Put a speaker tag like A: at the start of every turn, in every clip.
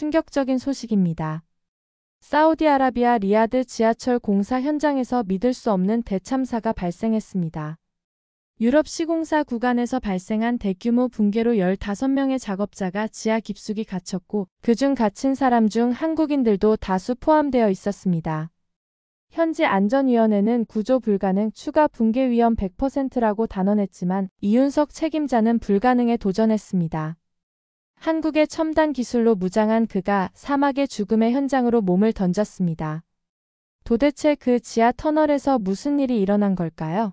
A: 충격적인 소식입니다. 사우디아라비아 리야드 지하철 공사 현장에서 믿을 수 없는 대참사가 발생했습니다. 유럽 시공사 구간에서 발생한 대규모 붕괴로 15명의 작업자가 지하 깊숙이 갇혔고 그중 갇힌 사람 중 한국인들도 다수 포함되어 있었습니다. 현지 안전위원회는 구조 불가능, 추가 붕괴 위험 100%라고 단언했지만 이윤석 책임자는 불가능에 도전했습니다. 한국의 첨단 기술로 무장한 그가 사막의 죽음의 현장으로 몸을 던졌습니다. 도대체 그 지하 터널에서 무슨 일이 일어난 걸까요?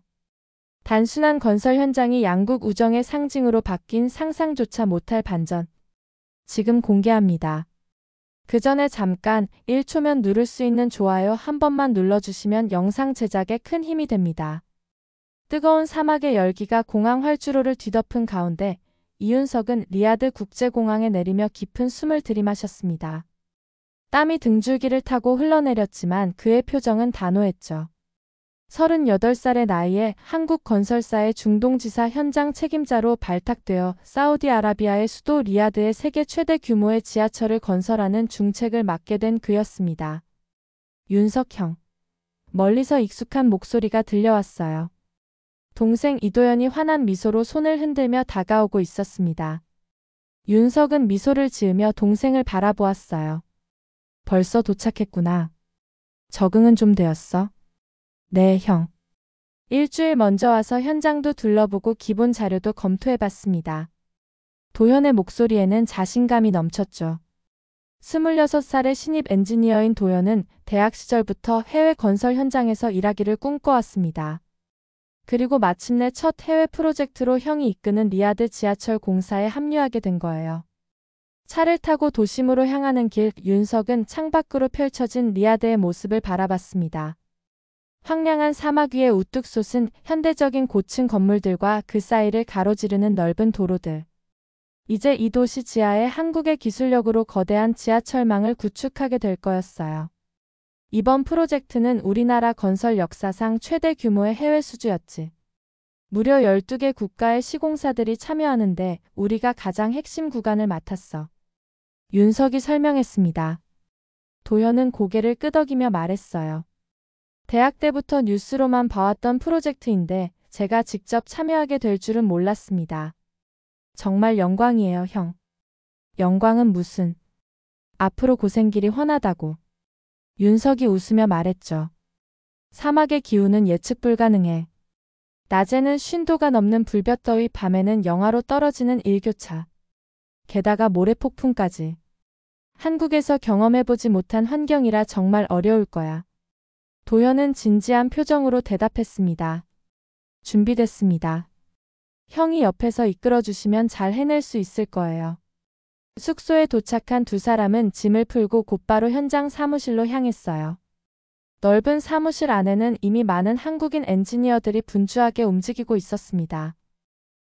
A: 단순한 건설 현장이 양국 우정의 상징으로 바뀐 상상조차 못할 반전. 지금 공개합니다. 그 전에 잠깐 1초면 누를 수 있는 좋아요 한 번만 눌러주시면 영상 제작에 큰 힘이 됩니다. 뜨거운 사막의 열기가 공항 활주로를 뒤덮은 가운데 이윤석은 리야드 국제공항에 내리며 깊은 숨을 들이마셨습니다. 땀이 등줄기를 타고 흘러내렸지만 그의 표정은 단호했죠. 38살의 나이에 한국 건설사의 중동지사 현장 책임자로 발탁되어 사우디아라비아의 수도 리야드에 세계 최대 규모의 지하철을 건설하는 중책을 맡게 된 그였습니다. 윤석 형. 멀리서 익숙한 목소리가 들려왔어요. 동생 이도현이 환한 미소로 손을 흔들며 다가오고 있었습니다. 윤석은 미소를 지으며 동생을 바라보았어요. 벌써 도착했구나. 적응은 좀 되었어? 네, 형. 일주일 먼저 와서 현장도 둘러보고 기본 자료도 검토해봤습니다. 도현의 목소리에는 자신감이 넘쳤죠. 26살의 신입 엔지니어인 도현은 대학 시절부터 해외 건설 현장에서 일하기를 꿈꿔왔습니다. 그리고 마침내 첫 해외 프로젝트로 형이 이끄는 리야드 지하철 공사에 합류하게 된 거예요. 차를 타고 도심으로 향하는 길, 윤석은 창밖으로 펼쳐진 리야드의 모습을 바라봤습니다. 황량한 사막 위에 우뚝 솟은 현대적인 고층 건물들과 그 사이를 가로지르는 넓은 도로들. 이제 이 도시 지하에 한국의 기술력으로 거대한 지하철망을 구축하게 될 거였어요. 이번 프로젝트는 우리나라 건설 역사상 최대 규모의 해외 수주였지. 무려 12개 국가의 시공사들이 참여하는데 우리가 가장 핵심 구간을 맡았어. 윤석이 설명했습니다. 도현은 고개를 끄덕이며 말했어요. 대학 때부터 뉴스로만 봐왔던 프로젝트인데 제가 직접 참여하게 될 줄은 몰랐습니다. 정말 영광이에요, 형. 영광은 무슨. 앞으로 고생길이 훤하다고. 윤석이 웃으며 말했죠. 사막의 기후는 예측 불가능해. 낮에는 50도가 넘는 불볕더위, 밤에는 영하로 떨어지는 일교차. 게다가 모래폭풍까지. 한국에서 경험해보지 못한 환경이라 정말 어려울 거야. 도현은 진지한 표정으로 대답했습니다. 준비됐습니다. 형이 옆에서 이끌어주시면 잘 해낼 수 있을 거예요. 숙소에 도착한 두 사람은 짐을 풀고 곧바로 현장 사무실로 향했어요. 넓은 사무실 안에는 이미 많은 한국인 엔지니어들이 분주하게 움직이고 있었습니다.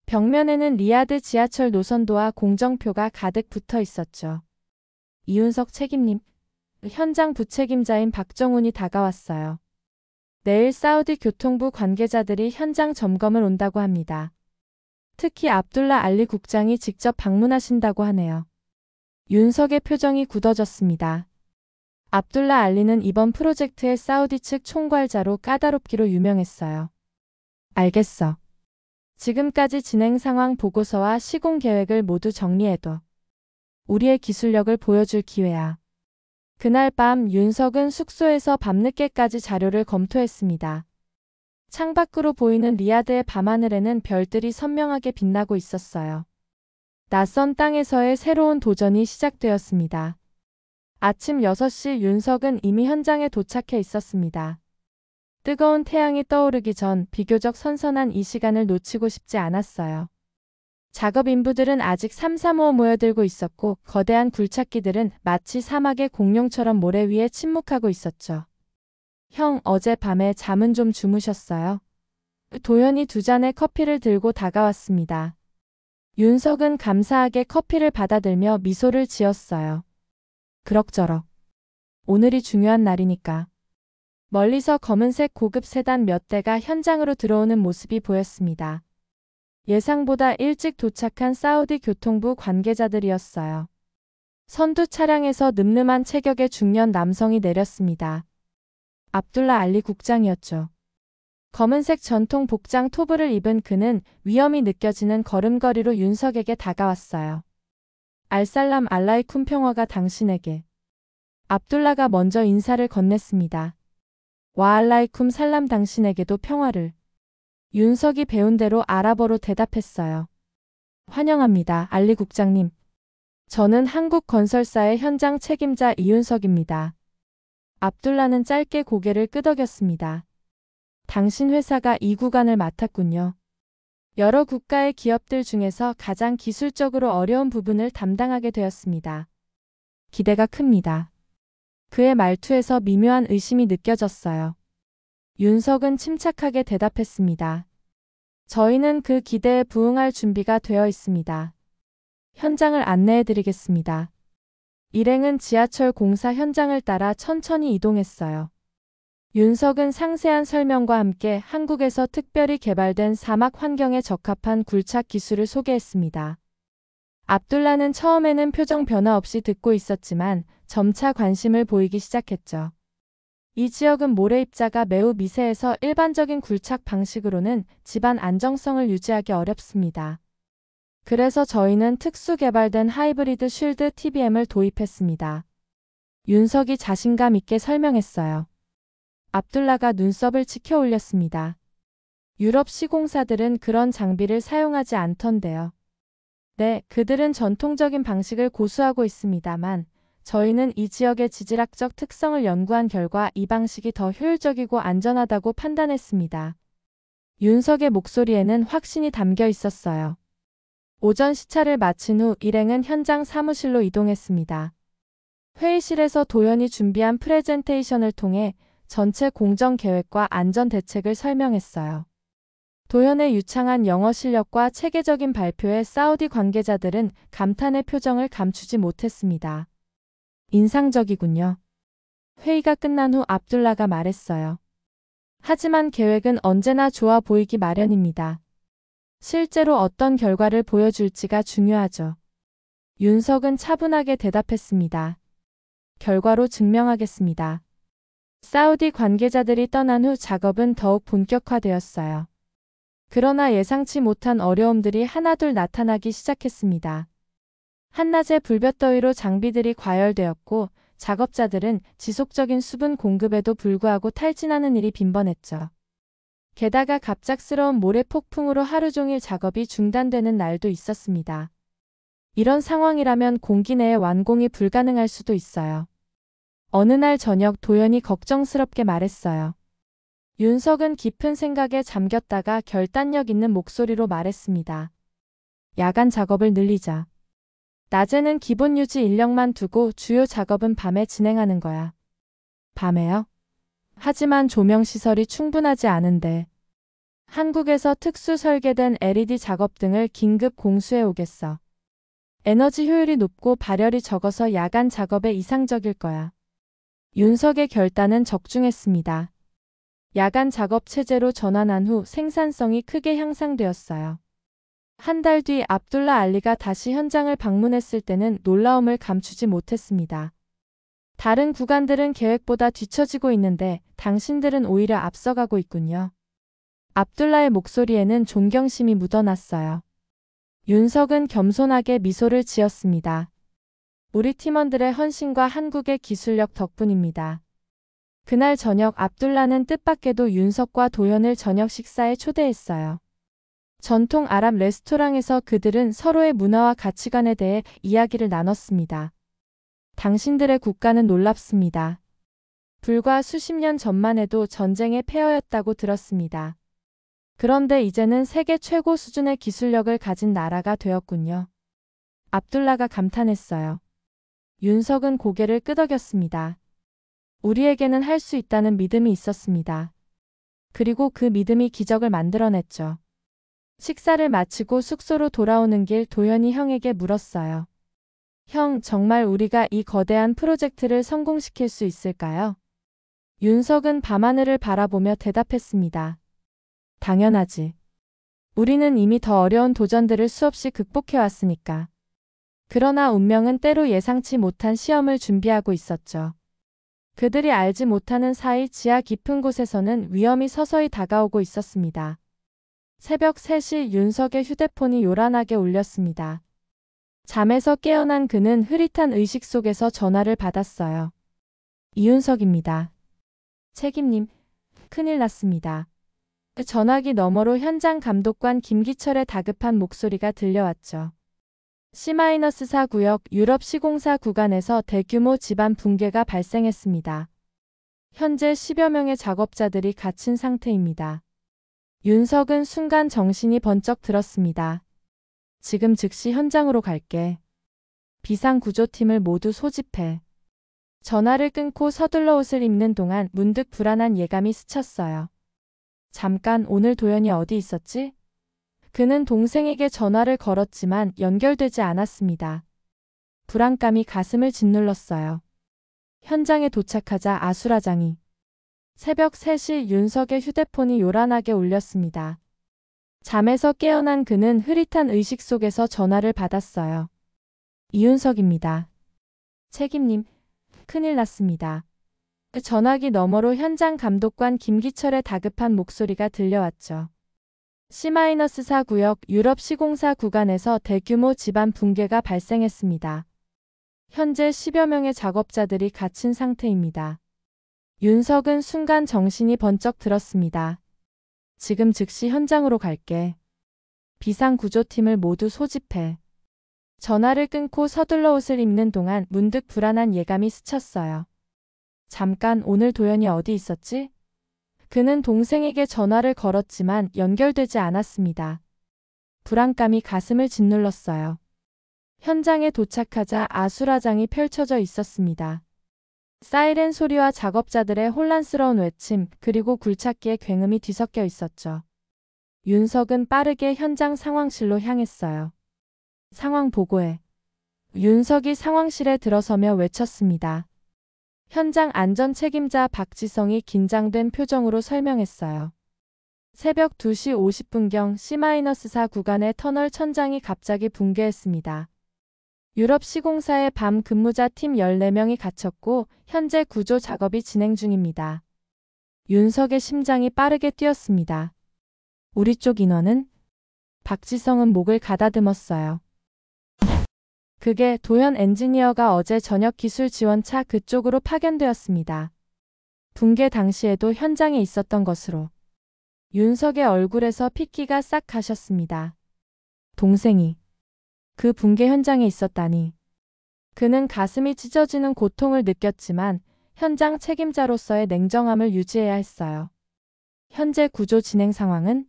A: 벽면에는 리야드 지하철 노선도와 공정표가 가득 붙어 있었죠. 이윤석 책임님, 현장 부책임자인 박정훈이 다가왔어요. 내일 사우디 교통부 관계자들이 현장 점검을 온다고 합니다. 특히 압둘라 알리 국장이 직접 방문하신다고 하네요. 윤석의 표정이 굳어졌습니다. 압둘라 알리는 이번 프로젝트의 사우디 측 총괄자로 까다롭기로 유명했어요. 알겠어. 지금까지 진행 상황 보고서와 시공 계획을 모두 정리해둬. 우리의 기술력을 보여줄 기회야. 그날 밤 윤석은 숙소에서 밤늦게까지 자료를 검토했습니다. 창밖으로 보이는 리야드의 밤하늘에는 별들이 선명하게 빛나고 있었어요. 낯선 땅에서의 새로운 도전이 시작되었습니다. 아침 6시 윤석은 이미 현장에 도착해 있었습니다. 뜨거운 태양이 떠오르기 전 비교적 선선한 이 시간을 놓치고 싶지 않았어요. 작업 인부들은 아직 삼삼오오 모여들고 있었고 거대한 굴착기들은 마치 사막의 공룡처럼 모래 위에 침묵하고 있었죠. 형, 어젯밤에 잠은 좀 주무셨어요? 도현이 두 잔의 커피를 들고 다가왔습니다. 윤석은 감사하게 커피를 받아들며 미소를 지었어요. 그럭저럭. 오늘이 중요한 날이니까. 멀리서 검은색 고급 세단 몇 대가 현장으로 들어오는 모습이 보였습니다. 예상보다 일찍 도착한 사우디 교통부 관계자들이었어요. 선두 차량에서 늠름한 체격의 중년 남성이 내렸습니다. 압둘라 알리 국장이었죠. 검은색 전통 복장 토브를 입은 그는 위험이 느껴지는 걸음걸이로 윤석에게 다가왔어요. 알살람 알라이쿰 평화가 당신에게. 압둘라가 먼저 인사를 건넸습니다. 와 알라이쿰 살람 당신에게도 평화를. 윤석이 배운 대로 아랍어로 대답했어요. 환영합니다, 알리 국장님. 저는 한국건설사의 현장 책임자 이윤석입니다. 압둘라는 짧게 고개를 끄덕였습니다. 당신 회사가 이 구간을 맡았군요. 여러 국가의 기업들 중에서 가장 기술적으로 어려운 부분을 담당하게 되었습니다. 기대가 큽니다. 그의 말투에서 미묘한 의심이 느껴졌어요. 윤석은 침착하게 대답했습니다. 저희는 그 기대에 부응할 준비가 되어 있습니다. 현장을 안내해드리겠습니다. 일행은 지하철 공사 현장을 따라 천천히 이동했어요. 윤석은 상세한 설명과 함께 한국에서 특별히 개발된 사막 환경에 적합한 굴착 기술을 소개했습니다. 압둘라는 처음에는 표정 변화 없이 듣고 있었지만 점차 관심을 보이기 시작했죠. 이 지역은 모래 입자가 매우 미세해서 일반적인 굴착 방식으로는 집안 안정성을 유지하기 어렵습니다. 그래서 저희는 특수 개발된 하이브리드 쉴드 TBM을 도입했습니다. 윤석이 자신감 있게 설명했어요. 압둘라가 눈썹을 치켜 올렸습니다. 유럽 시공사들은 그런 장비를 사용하지 않던데요. 네, 그들은 전통적인 방식을 고수하고 있습니다만 저희는 이 지역의 지질학적 특성을 연구한 결과 이 방식이 더 효율적이고 안전하다고 판단했습니다. 윤석의 목소리에는 확신이 담겨 있었어요. 오전 시차를 마친 후 일행은 현장 사무실로 이동했습니다. 회의실에서 도연이 준비한 프레젠테이션을 통해 전체 공정 계획과 안전 대책을 설명했어요. 도연의 유창한 영어 실력과 체계적인 발표에 사우디 관계자들은 감탄의 표정을 감추지 못했습니다. 인상적이군요. 회의가 끝난 후 압둘라가 말했어요. 하지만 계획은 언제나 좋아 보이기 마련입니다. 실제로 어떤 결과를 보여줄지가 중요하죠. 윤석은 차분하게 대답했습니다. 결과로 증명하겠습니다. 사우디 관계자들이 떠난 후 작업은 더욱 본격화되었어요. 그러나 예상치 못한 어려움들이 하나둘 나타나기 시작했습니다. 한낮의 불볕더위로 장비들이 과열되었고 작업자들은 지속적인 수분 공급에도 불구하고 탈진하는 일이 빈번했죠. 게다가 갑작스러운 모래 폭풍으로 하루 종일 작업이 중단되는 날도 있었습니다. 이런 상황이라면 공기 내에 완공이 불가능할 수도 있어요. 어느 날 저녁 도연이 걱정스럽게 말했어요. 윤석은 깊은 생각에 잠겼다가 결단력 있는 목소리로 말했습니다. 야간 작업을 늘리자. 낮에는 기본 유지 인력만 두고 주요 작업은 밤에 진행하는 거야. 밤에요? 하지만 조명시설이 충분하지 않은데. 한국에서 특수 설계된 LED 작업 등을 긴급 공수해 오겠어. 에너지 효율이 높고 발열이 적어서 야간 작업에 이상적일 거야. 윤석의 결단은 적중했습니다. 야간 작업 체제로 전환한 후 생산성이 크게 향상되었어요. 한 달 뒤 압둘라 알리가 다시 현장을 방문했을 때는 놀라움을 감추지 못했습니다. 다른 구간들은 계획보다 뒤처지고 있는데 당신들은 오히려 앞서가고 있군요. 압둘라의 목소리에는 존경심이 묻어났어요. 윤석은 겸손하게 미소를 지었습니다. 우리 팀원들의 헌신과 한국의 기술력 덕분입니다. 그날 저녁 압둘라는 뜻밖에도 윤석과 도연을 저녁 식사에 초대했어요. 전통 아랍 레스토랑에서 그들은 서로의 문화와 가치관에 대해 이야기를 나눴습니다. 당신들의 국가는 놀랍습니다. 불과 수십 년 전만 해도 전쟁의 폐허였다고 들었습니다. 그런데 이제는 세계 최고 수준의 기술력을 가진 나라가 되었군요. 압둘라가 감탄했어요. 윤석은 고개를 끄덕였습니다. 우리에게는 할 수 있다는 믿음이 있었습니다. 그리고 그 믿음이 기적을 만들어냈죠. 식사를 마치고 숙소로 돌아오는 길 도연이 형에게 물었어요. 형, 정말 우리가 이 거대한 프로젝트를 성공시킬 수 있을까요? 윤석은 밤하늘을 바라보며 대답했습니다. 당연하지. 우리는 이미 더 어려운 도전들을 수없이 극복해왔으니까. 그러나 운명은 때로 예상치 못한 시험을 준비하고 있었죠. 그들이 알지 못하는 사이 지하 깊은 곳에서는 위험이 서서히 다가오고 있었습니다. 새벽 3시 윤석의 휴대폰이 요란하게 울렸습니다. 잠에서 깨어난 그는 흐릿한 의식 속에서 전화를 받았어요. 이윤석입니다. 책임님, 큰일 났습니다. 전화기 너머로 현장 감독관 김기철의 다급한 목소리가 들려왔죠. C-4 구역 유럽 시공사 구간에서 대규모 집안 붕괴가 발생했습니다. 현재 10여 명의 작업자들이 갇힌 상태입니다. 윤석은 순간 정신이 번쩍 들었습니다. 지금 즉시 현장으로 갈게. 비상구조팀을 모두 소집해. 전화를 끊고 서둘러 옷을 입는 동안 문득 불안한 예감이 스쳤어요. 잠깐 오늘 도연이 어디 있었지? 그는 동생에게 전화를 걸었지만 연결되지 않았습니다. 불안감이 가슴을 짓눌렀어요. 현장에 도착하자 아수라장이. 새벽 3시 윤석의 휴대폰이 요란하게 울렸습니다. 잠에서 깨어난 그는 흐릿한 의식 속에서 전화를 받았어요. 이윤석입니다. 책임님, 큰일 났습니다. 전화기 너머로 현장 감독관 김기철의 다급한 목소리가 들려왔죠. C-4 구역 유럽 시공사 구간에서 대규모 집안 붕괴가 발생했습니다. 현재 10여 명의 작업자들이 갇힌 상태입니다. 윤석은 순간 정신이 번쩍 들었습니다. 지금 즉시 현장으로 갈게. 비상구조팀을 모두 소집해. 전화를 끊고 서둘러 옷을 입는 동안 문득 불안한 예감이 스쳤어요. 잠깐 오늘 도연이 어디 있었지? 그는 동생에게 전화를 걸었지만 연결되지 않았습니다. 불안감이 가슴을 짓눌렀어요. 현장에 도착하자 아수라장이 펼쳐져 있었습니다. 사이렌 소리와 작업자들의 혼란스러운 외침 그리고 굴착기의 굉음이 뒤섞여 있었죠. 윤석은 빠르게 현장 상황실로 향했어요. 상황 보고해. 윤석이 상황실에 들어서며 외쳤습니다. 현장 안전 책임자 박지성이 긴장된 표정으로 설명했어요. 새벽 2시 50분경 C-4 구간의 터널 천장이 갑자기 붕괴했습니다. 유럽 시공사의 밤 근무자 팀 14명이 갇혔고 현재 구조 작업이 진행 중입니다. 윤석의 심장이 빠르게 뛰었습니다. 우리 쪽 인원은? 박지성은 목을 가다듬었어요. 그게 도현 엔지니어가 어제 저녁 기술 지원차 그쪽으로 파견되었습니다. 붕괴 당시에도 현장에 있었던 것으로. 윤석의 얼굴에서 핏기가 싹 가셨습니다. 동생이 그 붕괴 현장에 있었다니. 그는 가슴이 찢어지는 고통을 느꼈지만 현장 책임자로서의 냉정함을 유지해야 했어요. 현재 구조 진행 상황은?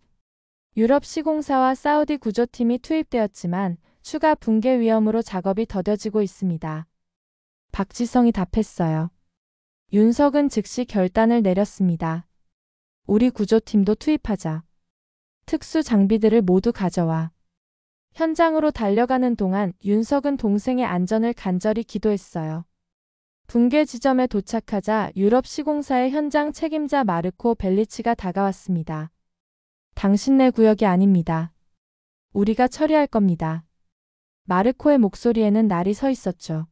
A: 유럽 시공사와 사우디 구조팀이 투입되었지만 추가 붕괴 위험으로 작업이 더뎌지고 있습니다. 박지성이 답했어요. 윤석은 즉시 결단을 내렸습니다. 우리 구조팀도 투입하자. 특수 장비들을 모두 가져와. 현장으로 달려가는 동안 윤석은 동생의 안전을 간절히 기도했어요. 붕괴 지점에 도착하자 유럽 시공사의 현장 책임자 마르코 벨리치가 다가왔습니다. 당신네 구역이 아닙니다. 우리가 처리할 겁니다. 마르코의 목소리에는 날이 서 있었죠.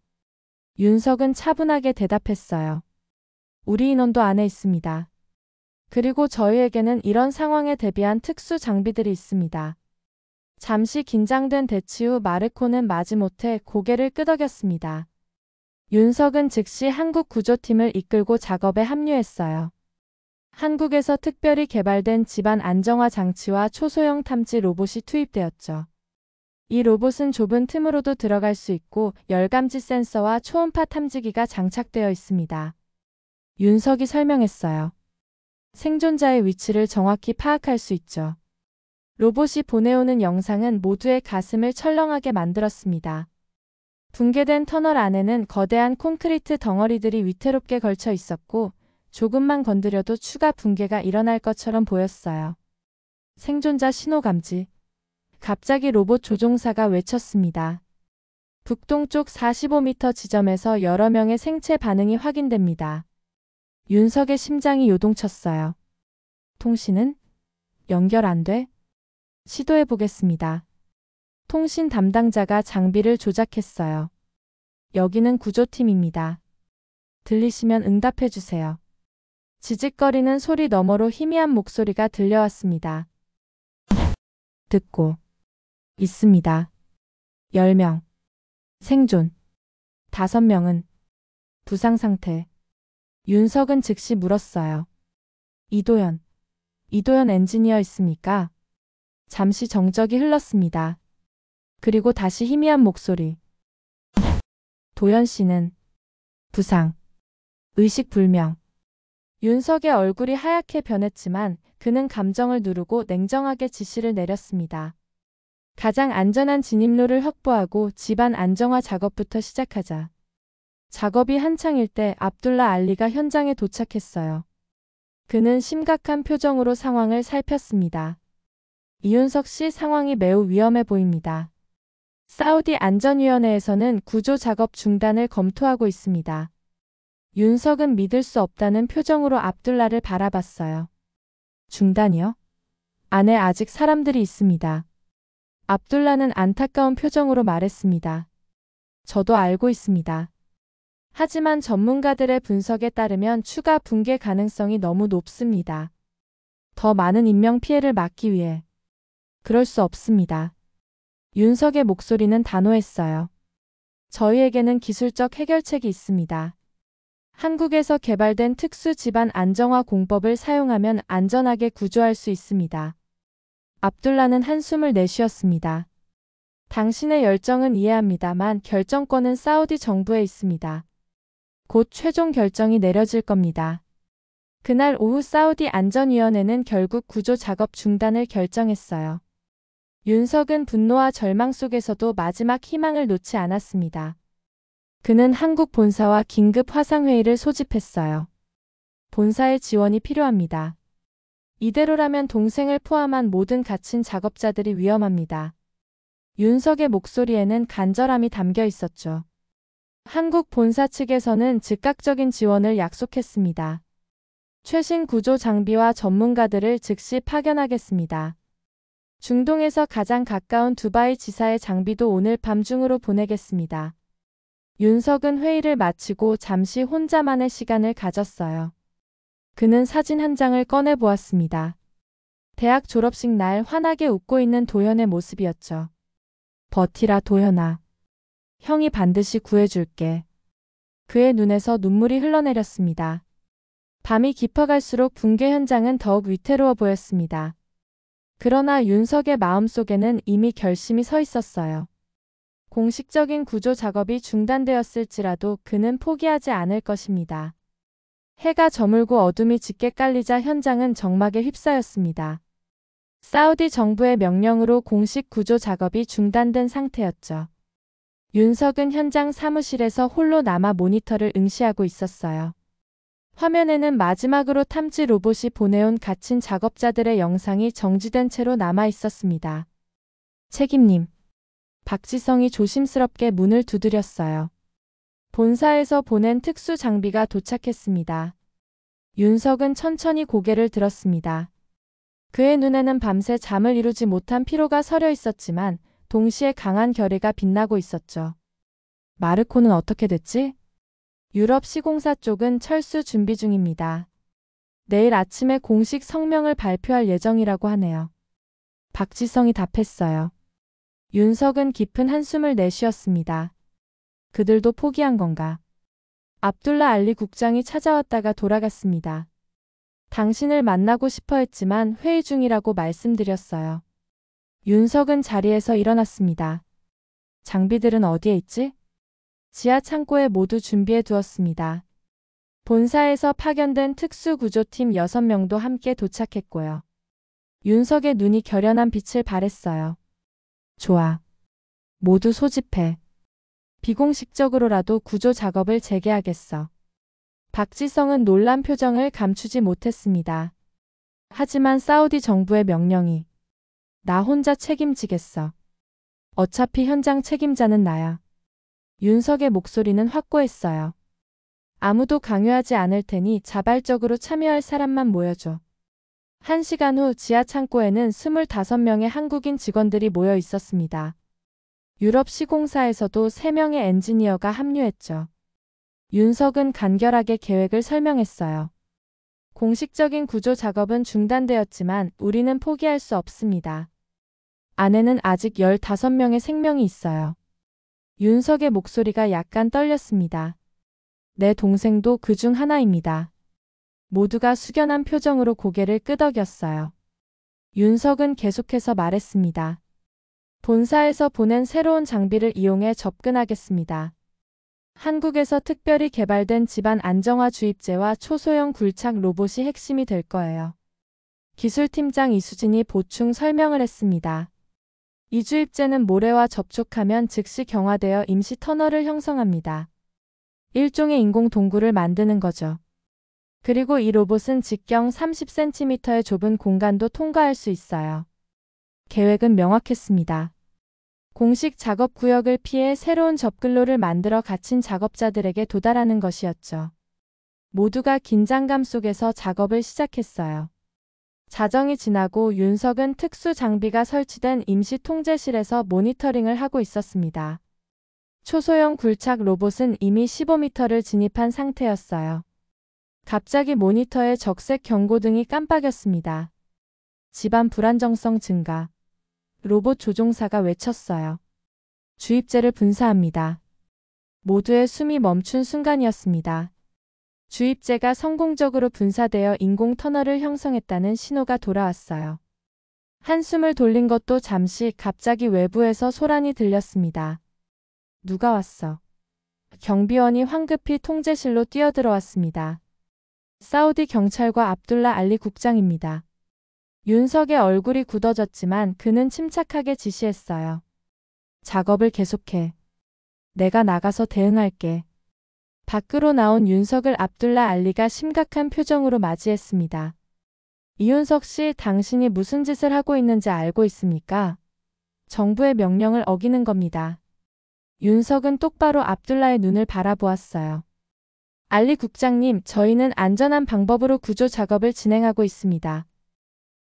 A: 윤석은 차분하게 대답했어요. 우리 인원도 안에 있습니다. 그리고 저희에게는 이런 상황에 대비한 특수 장비들이 있습니다. 잠시 긴장된 대치 후 마르코는 마지못해 고개를 끄덕였습니다. 윤석은 즉시 한국 구조팀을 이끌고 작업에 합류했어요. 한국에서 특별히 개발된 집안 안정화 장치와 초소형 탐지 로봇이 투입되었죠. 이 로봇은 좁은 틈으로도 들어갈 수 있고 열감지 센서와 초음파 탐지기가 장착되어 있습니다. 윤석이 설명했어요. 생존자의 위치를 정확히 파악할 수 있죠. 로봇이 보내오는 영상은 모두의 가슴을 철렁하게 만들었습니다. 붕괴된 터널 안에는 거대한 콘크리트 덩어리들이 위태롭게 걸쳐 있었고 조금만 건드려도 추가 붕괴가 일어날 것처럼 보였어요. 생존자 신호 감지. 갑자기 로봇 조종사가 외쳤습니다. 북동쪽 45m 지점에서 여러 명의 생체 반응이 확인됩니다. 윤석의 심장이 요동쳤어요. 통신은? 연결 안 돼? 시도해 보겠습니다. 통신 담당자가 장비를 조작했어요. 여기는 구조팀입니다. 들리시면 응답해 주세요. 지직거리는 소리 너머로 희미한 목소리가 들려왔습니다. 듣고 있습니다. 10명. 생존. 5명은 부상 상태. 윤석은 즉시 물었어요. 이도현 엔지니어 있습니까? 잠시 정적이 흘렀습니다. 그리고 다시 희미한 목소리. 도현 씨는 부상. 의식불명. 윤석의 얼굴이 하얗게 변했지만 그는 감정을 누르고 냉정하게 지시를 내렸습니다. 가장 안전한 진입로를 확보하고 집안 안정화 작업부터 시작하자. 작업이 한창일 때 압둘라 알리가 현장에 도착했어요. 그는 심각한 표정으로 상황을 살폈습니다. 이윤석 씨, 상황이 매우 위험해 보입니다. 사우디 안전위원회에서는 구조 작업 중단을 검토하고 있습니다. 윤석은 믿을 수 없다는 표정으로 압둘라를 바라봤어요. 중단이요? 안에 아직 사람들이 있습니다. 압둘라는 안타까운 표정으로 말했습니다. 저도 알고 있습니다. 하지만 전문가들의 분석에 따르면 추가 붕괴 가능성이 너무 높습니다. 더 많은 인명피해를 막기 위해. 그럴 수 없습니다. 윤석의 목소리는 단호했어요. 저희에게는 기술적 해결책이 있습니다. 한국에서 개발된 특수 집안 안정화 공법을 사용하면 안전하게 구조할 수 있습니다. 압둘라는 한숨을 내쉬었습니다. 당신의 열정은 이해합니다만 결정권은 사우디 정부에 있습니다. 곧 최종 결정이 내려질 겁니다. 그날 오후 사우디 안전위원회는 결국 구조 작업 중단을 결정했어요. 윤석은 분노와 절망 속에서도 마지막 희망을 놓지 않았습니다. 그는 한국 본사와 긴급 화상회의를 소집했어요. 본사의 지원이 필요합니다. 이대로라면 동생을 포함한 모든 갇힌 작업자들이 위험합니다. 윤석의 목소리에는 간절함이 담겨 있었죠. 한국 본사 측에서는 즉각적인 지원을 약속했습니다. 최신 구조 장비와 전문가들을 즉시 파견하겠습니다. 중동에서 가장 가까운 두바이 지사의 장비도 오늘 밤 중으로 보내겠습니다. 윤석은 회의를 마치고 잠시 혼자만의 시간을 가졌어요. 그는 사진 한 장을 꺼내 보았습니다. 대학 졸업식 날 환하게 웃고 있는 도현의 모습이었죠. 버티라 도현아. 형이 반드시 구해줄게. 그의 눈에서 눈물이 흘러내렸습니다. 밤이 깊어갈수록 붕괴 현장은 더욱 위태로워 보였습니다. 그러나 윤석의 마음속에는 이미 결심이 서 있었어요. 공식적인 구조 작업이 중단되었을지라도 그는 포기하지 않을 것입니다. 해가 저물고 어둠이 짙게 깔리자 현장은 정막에 휩싸였습니다. 사우디 정부의 명령으로 공식 구조 작업이 중단된 상태였죠. 윤석은 현장 사무실에서 홀로 남아 모니터를 응시하고 있었어요. 화면에는 마지막으로 탐지 로봇이 보내온 갇힌 작업자들의 영상이 정지된 채로 남아 있었습니다. 책임님. 박지성이 조심스럽게 문을 두드렸어요. 본사에서 보낸 특수 장비가 도착했습니다. 윤석은 천천히 고개를 들었습니다. 그의 눈에는 밤새 잠을 이루지 못한 피로가 서려 있었지만 동시에 강한 결의가 빛나고 있었죠. 마르코는 어떻게 됐지? 유럽 시공사 쪽은 철수 준비 중입니다. 내일 아침에 공식 성명을 발표할 예정이라고 하네요. 박지성이 답했어요. 윤석은 깊은 한숨을 내쉬었습니다. 그들도 포기한 건가? 압둘라 알리 국장이 찾아왔다가 돌아갔습니다. 당신을 만나고 싶어 했지만 회의 중이라고 말씀드렸어요. 윤석은 자리에서 일어났습니다. 장비들은 어디에 있지? 지하 창고에 모두 준비해 두었습니다. 본사에서 파견된 특수구조팀 6명도 함께 도착했고요. 윤석의 눈이 결연한 빛을 발했어요. 좋아. 모두 소집해. 비공식적으로라도 구조 작업을 재개하겠어. 박지성은 놀란 표정을 감추지 못했습니다. 하지만 사우디 정부의 명령이. 나 혼자 책임지겠어. 어차피 현장 책임자는 나야. 윤석의 목소리는 확고했어요. 아무도 강요하지 않을 테니 자발적으로 참여할 사람만 모여줘. 1시간 후 지하 창고에는 25명의 한국인 직원들이 모여 있었습니다. 유럽 시공사에서도 3명의 엔지니어가 합류했죠. 윤석은 간결하게 계획을 설명했어요. 공식적인 구조 작업은 중단되었지만 우리는 포기할 수 없습니다. 안에는 아직 15명의 생명이 있어요. 윤석의 목소리가 약간 떨렸습니다. 내 동생도 그중 하나입니다. 모두가 숙연한 표정으로 고개를 끄덕였어요. 윤석은 계속해서 말했습니다. 본사에서 보낸 새로운 장비를 이용해 접근하겠습니다. 한국에서 특별히 개발된 집안 안정화 주입제와 초소형 굴착 로봇이 핵심이 될 거예요. 기술팀장 이수진이 보충 설명을 했습니다. 이 주입제는 모래와 접촉하면 즉시 경화되어 임시 터널을 형성합니다. 일종의 인공 동굴을 만드는 거죠. 그리고 이 로봇은 직경 30cm의 좁은 공간도 통과할 수 있어요. 계획은 명확했습니다. 공식 작업 구역을 피해 새로운 접근로를 만들어 갇힌 작업자들에게 도달하는 것이었죠. 모두가 긴장감 속에서 작업을 시작했어요. 자정이 지나고 윤석은 특수 장비가 설치된 임시 통제실에서 모니터링을 하고 있었습니다. 초소형 굴착 로봇은 이미 15m를 진입한 상태였어요. 갑자기 모니터의 적색 경고등이 깜빡였습니다. 집안 불안정성 증가. 로봇 조종사가 외쳤어요. 주입제를 분사합니다. 모두의 숨이 멈춘 순간이었습니다. 주입제가 성공적으로 분사되어 인공 터널을 형성했다는 신호가 돌아왔어요. 한숨을 돌린 것도 잠시 갑자기 외부에서 소란이 들렸습니다. 누가 왔어? 경비원이 황급히 통제실로 뛰어들어왔습니다. 사우디 경찰과 압둘라 알리 국장입니다. 윤석의 얼굴이 굳어졌지만 그는 침착하게 지시했어요. 작업을 계속해. 내가 나가서 대응할게. 밖으로 나온 윤석을 압둘라 알리가 심각한 표정으로 맞이했습니다. 이윤석 씨, 당신이 무슨 짓을 하고 있는지 알고 있습니까? 정부의 명령을 어기는 겁니다. 윤석은 똑바로 압둘라의 눈을 바라보았어요. 알리 국장님, 저희는 안전한 방법으로 구조 작업을 진행하고 있습니다.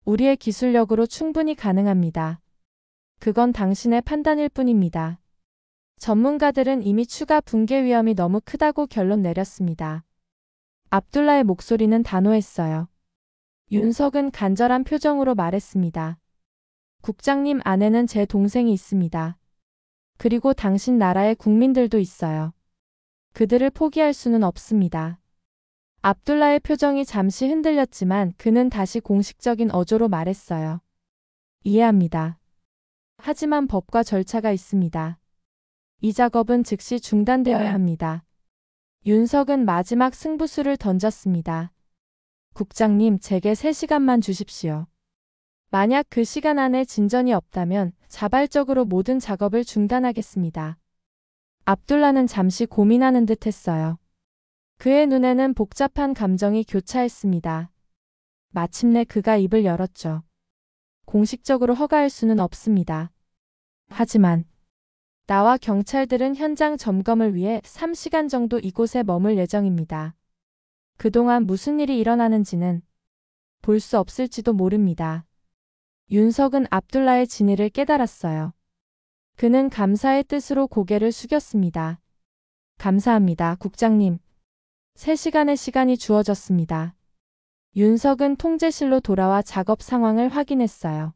A: 우리의 기술력으로 충분히 가능합니다. 그건 당신의 판단일 뿐입니다. 전문가들은 이미 추가 붕괴 위험이 너무 크다고 결론 내렸습니다. 압둘라의 목소리는 단호했어요. 윤석은 간절한 표정으로 말했습니다. 국장님, 안에는 제 동생이 있습니다. 그리고 당신 나라의 국민들도 있어요. 그들을 포기할 수는 없습니다. 압둘라의 표정이 잠시 흔들렸지만 그는 다시 공식적인 어조로 말했어요. 이해합니다. 하지만 법과 절차가 있습니다. 이 작업은 즉시 중단되어야 합니다. 윤석은 마지막 승부수를 던졌습니다. 국장님, 제게 3시간만 주십시오. 만약 그 시간 안에 진전이 없다면 자발적으로 모든 작업을 중단하겠습니다. 압둘라는 잠시 고민하는 듯 했어요. 그의 눈에는 복잡한 감정이 교차했습니다. 마침내 그가 입을 열었죠. 공식적으로 허가할 수는 없습니다. 하지만 나와 경찰들은 현장 점검을 위해 3시간 정도 이곳에 머물 예정입니다. 그동안 무슨 일이 일어나는지는 볼 수 없을지도 모릅니다. 윤석은 압둘라의 진위를 깨달았어요. 그는 감사의 뜻으로 고개를 숙였습니다. 감사합니다, 국장님. 3시간의 시간이 주어졌습니다. 윤석은 통제실로 돌아와 작업 상황을 확인했어요.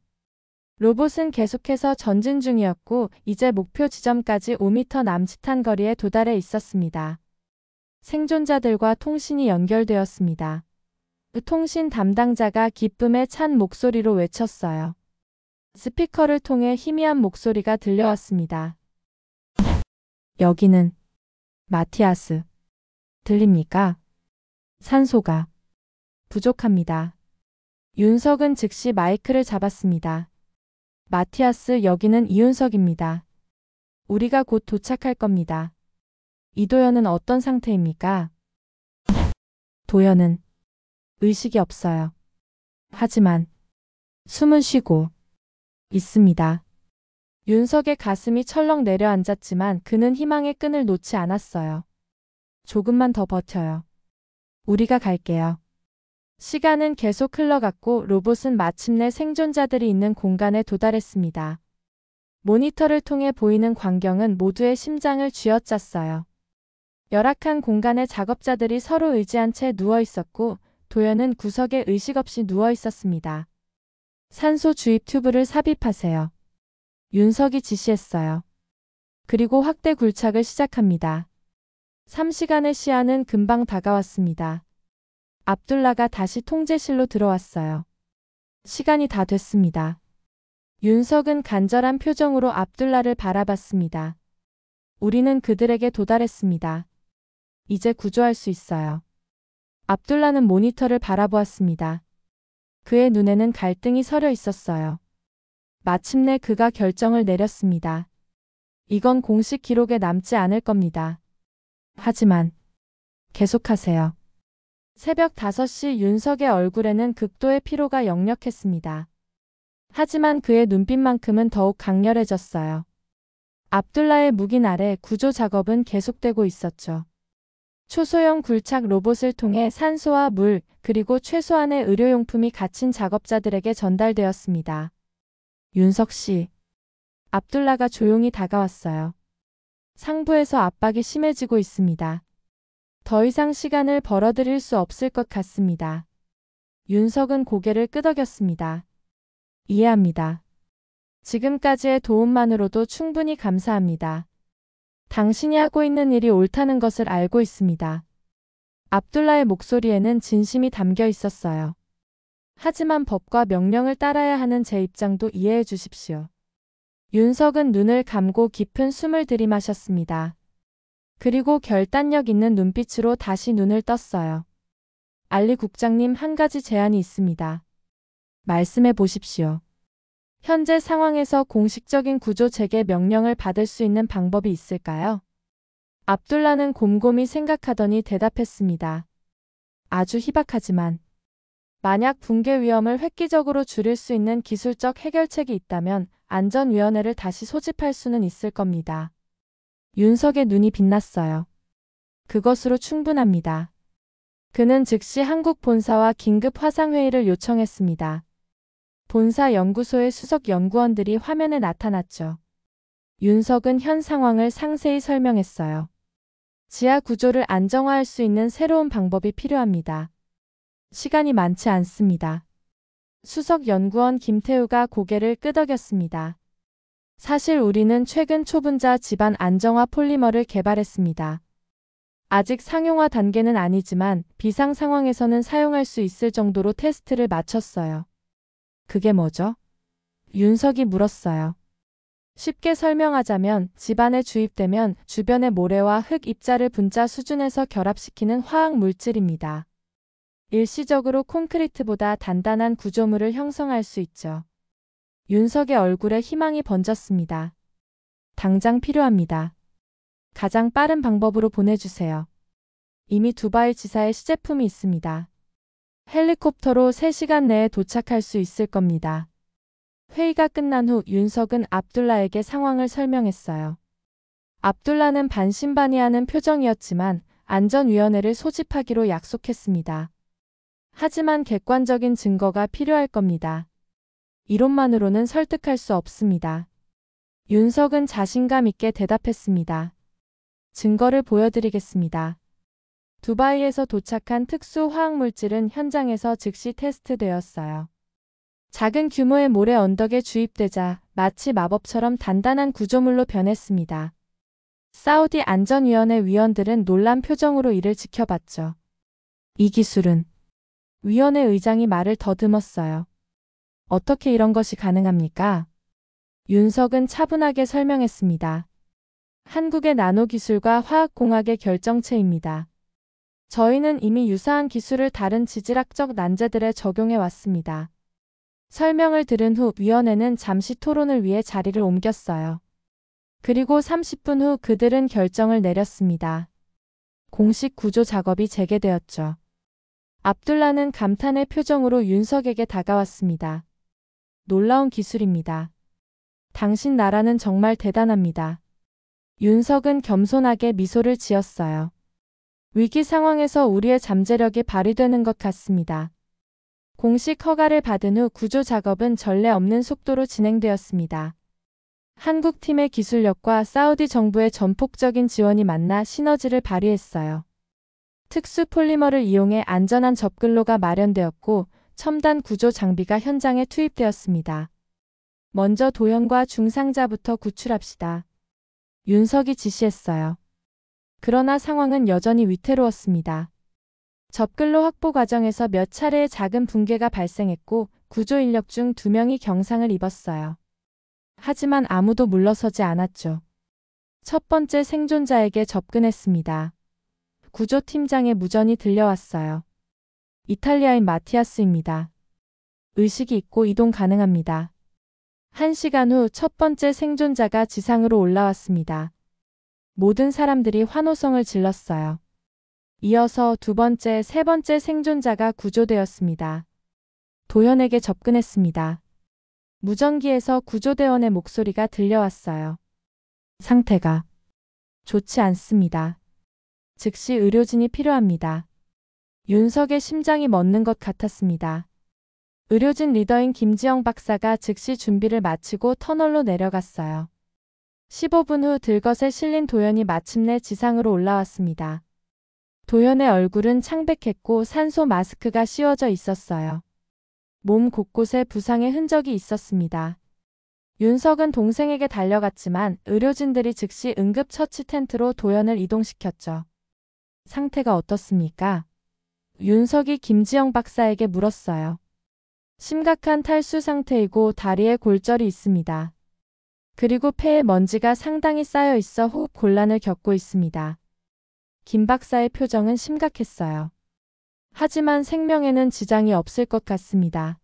A: 로봇은 계속해서 전진 중이었고 이제 목표 지점까지 5m 남짓한 거리에 도달해 있었습니다. 생존자들과 통신이 연결되었습니다. 통신 담당자가 기쁨에 찬 목소리로 외쳤어요. 스피커를 통해 희미한 목소리가 들려왔습니다. 여기는 마티아스. 들립니까? 산소가 부족합니다. 윤석은 즉시 마이크를 잡았습니다. 마티아스, 여기는 이윤석입니다. 우리가 곧 도착할 겁니다. 이도현은 어떤 상태입니까? 도현은 의식이 없어요. 하지만 숨은 쉬고 있습니다. 윤석의 가슴이 철렁 내려앉았지만 그는 희망의 끈을 놓지 않았어요. 조금만 더 버텨요. 우리가 갈게요. 시간은 계속 흘러갔고 로봇은 마침내 생존자들이 있는 공간에 도달했습니다. 모니터를 통해 보이는 광경은 모두의 심장을 쥐어짰어요. 열악한 공간에 작업자들이 서로 의지한 채 누워 있었고 도연은 구석에 의식 없이 누워 있었습니다. 산소 주입 튜브를 삽입하세요. 윤석이 지시했어요. 그리고 확대 굴착을 시작합니다. 3시간의 시한은 금방 다가왔습니다. 압둘라가 다시 통제실로 들어왔어요. 시간이 다 됐습니다. 윤석은 간절한 표정으로 압둘라를 바라봤습니다. 우리는 그들에게 도달했습니다. 이제 구조할 수 있어요. 압둘라는 모니터를 바라보았습니다. 그의 눈에는 갈등이 서려 있었어요. 마침내 그가 결정을 내렸습니다. 이건 공식 기록에 남지 않을 겁니다. 하지만 계속하세요. 새벽 5시 윤석의 얼굴에는 극도의 피로가 역력했습니다. 하지만 그의 눈빛만큼은 더욱 강렬해졌어요. 압둘라의 묵인 아래 구조 작업은 계속되고 있었죠. 초소형 굴착 로봇을 통해 산소와 물, 그리고 최소한의 의료용품이 갇힌 작업자들에게 전달되었습니다. 윤석 씨. 압둘라가 조용히 다가왔어요. 상부에서 압박이 심해지고 있습니다. 더 이상 시간을 벌어들일 수 없을 것 같습니다. 윤석은 고개를 끄덕였습니다. 이해합니다. 지금까지의 도움만으로도 충분히 감사합니다. 당신이 하고 있는 일이 옳다는 것을 알고 있습니다. 압둘라의 목소리에는 진심이 담겨 있었어요. 하지만 법과 명령을 따라야 하는 제 입장도 이해해 주십시오. 윤석은 눈을 감고 깊은 숨을 들이마셨습니다. 그리고 결단력 있는 눈빛으로 다시 눈을 떴어요. 알리 국장님, 한 가지 제안이 있습니다. 말씀해 보십시오. 현재 상황에서 공식적인 구조 재개 명령을 받을 수 있는 방법이 있을까요? 압둘라는 곰곰이 생각하더니 대답했습니다. 아주 희박하지만 만약 붕괴 위험을 획기적으로 줄일 수 있는 기술적 해결책이 있다면 안전위원회를 다시 소집할 수는 있을 겁니다. 윤석의 눈이 빛났어요. 그것으로 충분합니다. 그는 즉시 한국 본사와 긴급 화상회의를 요청했습니다. 본사 연구소의 수석 연구원들이 화면에 나타났죠. 윤석은 현 상황을 상세히 설명했어요. 지하 구조를 안정화할 수 있는 새로운 방법이 필요합니다. 시간이 많지 않습니다. 수석 연구원 김태우가 고개를 끄덕였습니다. 사실 우리는 최근 초분자 집안 안정화 폴리머를 개발했습니다. 아직 상용화 단계는 아니지만 비상 상황에서는 사용할 수 있을 정도로 테스트를 마쳤어요. 그게 뭐죠? 윤석이 물었어요. 쉽게 설명하자면 집안에 주입되면 주변의 모래와 흙 입자를 분자 수준에서 결합시키는 화학 물질입니다. 일시적으로 콘크리트보다 단단한 구조물을 형성할 수 있죠. 윤석의 얼굴에 희망이 번졌습니다. 당장 필요합니다. 가장 빠른 방법으로 보내주세요. 이미 두바이 지사의 시제품이 있습니다. 헬리콥터로 3시간 내에 도착할 수 있을 겁니다. 회의가 끝난 후 윤석은 압둘라에게 상황을 설명했어요. 압둘라는 반신반의하는 표정이었지만 안전위원회를 소집하기로 약속했습니다. 하지만 객관적인 증거가 필요할 겁니다. 이론만으로는 설득할 수 없습니다. 윤석은 자신감 있게 대답했습니다. 증거를 보여드리겠습니다. 두바이에서 도착한 특수 화학물질은 현장에서 즉시 테스트되었어요. 작은 규모의 모래 언덕에 주입되자 마치 마법처럼 단단한 구조물로 변했습니다. 사우디 안전위원회 위원들은 놀란 표정으로 이를 지켜봤죠. 이 기술은 위원회 의장이 말을 더듬었어요. 어떻게 이런 것이 가능합니까? 윤석은 차분하게 설명했습니다. 한국의 나노기술과 화학공학의 결정체입니다. 저희는 이미 유사한 기술을 다른 지질학적 난제들에 적용해 왔습니다. 설명을 들은 후 위원회는 잠시 토론을 위해 자리를 옮겼어요. 그리고 30분 후 그들은 결정을 내렸습니다. 공식 구조 작업이 재개되었죠. 압둘라는 감탄의 표정으로 윤석에게 다가왔습니다. 놀라운 기술입니다. 당신 나라는 정말 대단합니다. 윤석은 겸손하게 미소를 지었어요. 위기 상황에서 우리의 잠재력이 발휘되는 것 같습니다. 공식 허가를 받은 후 구조 작업은 전례 없는 속도로 진행되었습니다. 한국팀의 기술력과 사우디 정부의 전폭적인 지원이 만나 시너지를 발휘했어요. 특수 폴리머를 이용해 안전한 접근로가 마련되었고 첨단 구조 장비가 현장에 투입되었습니다. 먼저 도현과 중상자부터 구출합시다. 윤석이 지시했어요. 그러나 상황은 여전히 위태로웠습니다. 접근로 확보 과정에서 몇 차례의 작은 붕괴가 발생했고 구조 인력 중 2명이 경상을 입었어요. 하지만 아무도 물러서지 않았죠. 첫 번째 생존자에게 접근했습니다. 구조팀장의 무전이 들려왔어요. 이탈리아인 마티아스입니다. 의식이 있고 이동 가능합니다. 1시간 후 첫 번째 생존자가 지상으로 올라왔습니다. 모든 사람들이 환호성을 질렀어요. 이어서 두 번째, 세 번째 생존자가 구조되었습니다. 도현에게 접근했습니다. 무전기에서 구조대원의 목소리가 들려왔어요. 상태가 좋지 않습니다. 즉시 의료진이 필요합니다. 윤석의 심장이 멎는 것 같았습니다. 의료진 리더인 김지영 박사가 즉시 준비를 마치고 터널로 내려갔어요. 15분 후 들것에 실린 도현이 마침내 지상으로 올라왔습니다. 도현의 얼굴은 창백했고 산소 마스크가 씌워져 있었어요. 몸 곳곳에 부상의 흔적이 있었습니다. 윤석은 동생에게 달려갔지만 의료진들이 즉시 응급처치 텐트로 도현을 이동시켰죠. 상태가 어떻습니까? 윤석이 김지영 박사에게 물었어요. 심각한 탈수 상태이고 다리에 골절이 있습니다. 그리고 폐에 먼지가 상당히 쌓여 있어 호흡 곤란을 겪고 있습니다. 김 박사의 표정은 심각했어요. 하지만 생명에는 지장이 없을 것 같습니다.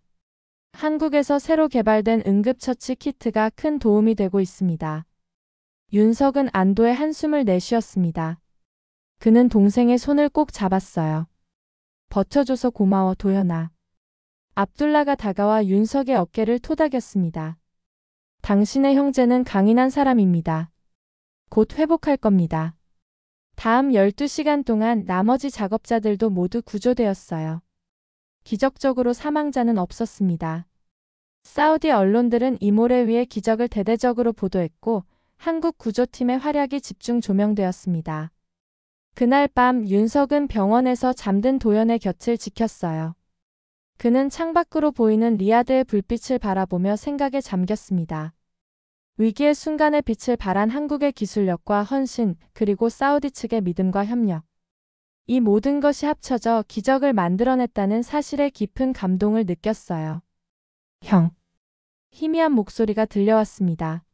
A: 한국에서 새로 개발된 응급처치 키트가 큰 도움이 되고 있습니다. 윤석은 안도의 한숨을 내쉬었습니다. 그는 동생의 손을 꼭 잡았어요. 버텨줘서 고마워 도현아. 압둘라가 다가와 윤석의 어깨를 토닥였습니다. 당신의 형제는 강인한 사람입니다. 곧 회복할 겁니다. 다음 12시간 동안 나머지 작업자들도 모두 구조되었어요. 기적적으로 사망자는 없었습니다. 사우디 언론들은 이 모래 위의 기적을 대대적으로 보도했고 한국 구조팀의 활약이 집중 조명되었습니다. 그날 밤 윤석은 병원에서 잠든 도현의 곁을 지켰어요. 그는 창밖으로 보이는 리야드의 불빛을 바라보며 생각에 잠겼습니다. 위기의 순간에 빛을 발한 한국의 기술력과 헌신, 그리고 사우디 측의 믿음과 협력. 이 모든 것이 합쳐져 기적을 만들어냈다는 사실에 깊은 감동을 느꼈어요. 형. 희미한 목소리가 들려왔습니다.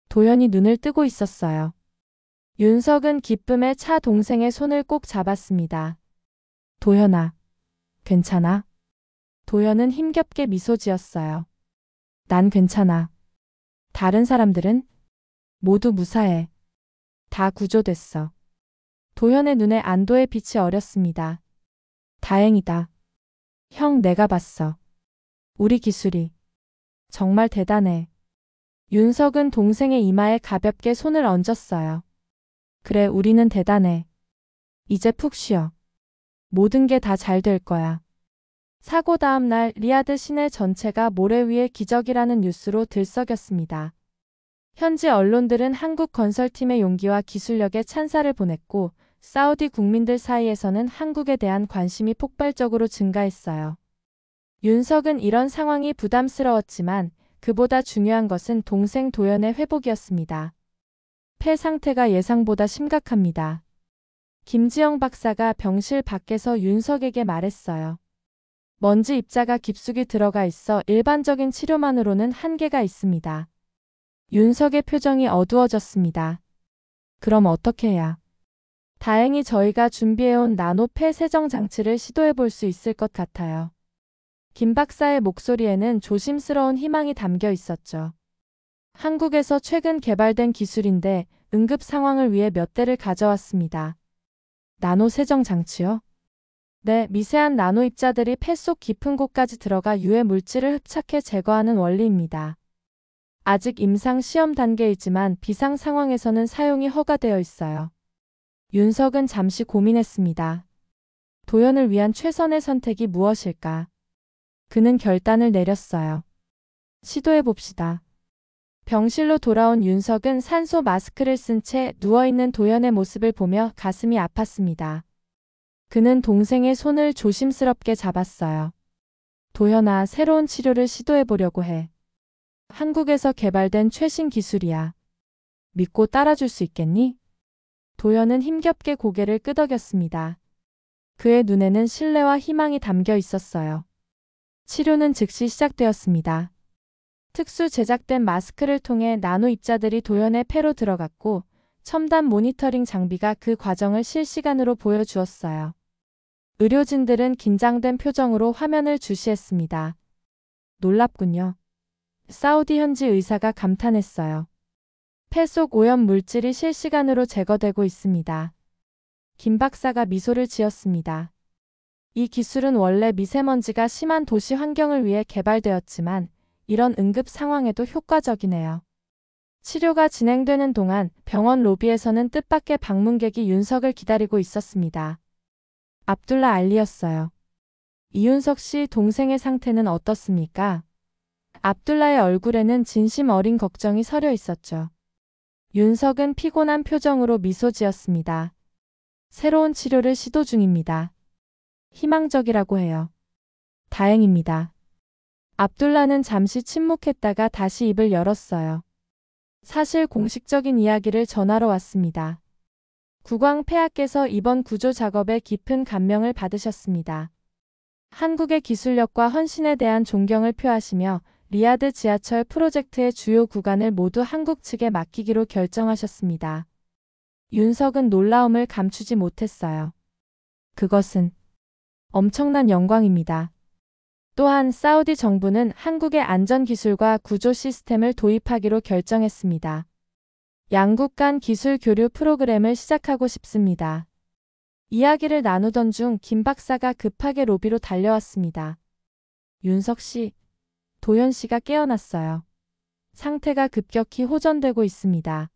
A: 도현이 눈을 뜨고 있었어요. 윤석은 기쁨에 차 동생의 손을 꼭 잡았습니다. 도현아, 괜찮아? 도현은 힘겹게 미소 지었어요. 난 괜찮아. 다른 사람들은? 모두 무사해. 다 구조됐어. 도현의 눈에 안도의 빛이 어렸습니다. 다행이다. 형, 내가 봤어. 우리 기술이 정말 대단해. 윤석은 동생의 이마에 가볍게 손을 얹었어요. 그래, 우리는 대단해. 이제 푹 쉬어. 모든 게 다 잘 될 거야. 사고 다음 날 리야드 시내 전체가 모래 위의 기적이라는 뉴스로 들썩였습니다. 현지 언론들은 한국 건설팀의 용기와 기술력에 찬사를 보냈고 사우디 국민들 사이에서는 한국에 대한 관심이 폭발적으로 증가했어요. 윤석은 이런 상황이 부담스러웠지만 그보다 중요한 것은 동생 도현의 회복이었습니다. 폐 상태가 예상보다 심각합니다. 김지영 박사가 병실 밖에서 윤석에게 말했어요. 먼지 입자가 깊숙이 들어가 있어 일반적인 치료만으로는 한계가 있습니다. 윤석의 표정이 어두워졌습니다. 그럼 어떻게 해야? 다행히 저희가 준비해온 나노 폐 세정 장치를 시도해 볼 수 있을 것 같아요. 김 박사의 목소리에는 조심스러운 희망이 담겨 있었죠. 한국에서 최근 개발된 기술인데 응급 상황을 위해 몇 대를 가져왔습니다. 나노 세정 장치요? 네, 미세한 나노 입자들이 폐 속 깊은 곳까지 들어가 유해 물질을 흡착해 제거하는 원리입니다. 아직 임상 시험 단계이지만 비상 상황에서는 사용이 허가되어 있어요. 윤석은 잠시 고민했습니다. 도현을 위한 최선의 선택이 무엇일까? 그는 결단을 내렸어요. 시도해 봅시다. 병실로 돌아온 윤석은 산소 마스크를 쓴 채 누워있는 도연의 모습을 보며 가슴이 아팠습니다. 그는 동생의 손을 조심스럽게 잡았어요. 도연아, 새로운 치료를 시도해보려고 해. 한국에서 개발된 최신 기술이야. 믿고 따라줄 수 있겠니? 도연은 힘겹게 고개를 끄덕였습니다. 그의 눈에는 신뢰와 희망이 담겨 있었어요. 치료는 즉시 시작되었습니다. 특수 제작된 마스크를 통해 나노 입자들이 도연의 폐로 들어갔고 첨단 모니터링 장비가 그 과정을 실시간으로 보여주었어요. 의료진들은 긴장된 표정으로 화면을 주시했습니다. 놀랍군요. 사우디 현지 의사가 감탄했어요. 폐 속 오염 물질이 실시간으로 제거되고 있습니다. 김 박사가 미소를 지었습니다. 이 기술은 원래 미세먼지가 심한 도시 환경을 위해 개발되었지만 이런 응급 상황에도 효과적이네요. 치료가 진행되는 동안 병원 로비에서는 뜻밖의 방문객이 윤석을 기다리고 있었습니다. 압둘라 알리였어요. 이윤석 씨 동생의 상태는 어떻습니까? 압둘라의 얼굴에는 진심 어린 걱정이 서려 있었죠. 윤석은 피곤한 표정으로 미소 지었습니다. 새로운 치료를 시도 중입니다. 희망적이라고 해요. 다행입니다. 압둘라는 잠시 침묵했다가 다시 입을 열었어요. 사실 공식적인 이야기를 전하러 왔습니다. 국왕 폐하께서 이번 구조 작업에 깊은 감명을 받으셨습니다. 한국의 기술력과 헌신에 대한 존경을 표하시며 리야드 지하철 프로젝트의 주요 구간을 모두 한국 측에 맡기기로 결정하셨습니다. 윤석은 놀라움을 감추지 못했어요. 그것은 엄청난 영광입니다. 또한 사우디 정부는 한국의 안전기술과 구조 시스템을 도입하기로 결정했습니다. 양국 간 기술 교류 프로그램을 시작하고 싶습니다. 이야기를 나누던 중 김 박사가 급하게 로비로 달려왔습니다. 윤석 씨, 도연 씨가 깨어났어요. 상태가 급격히 호전되고 있습니다.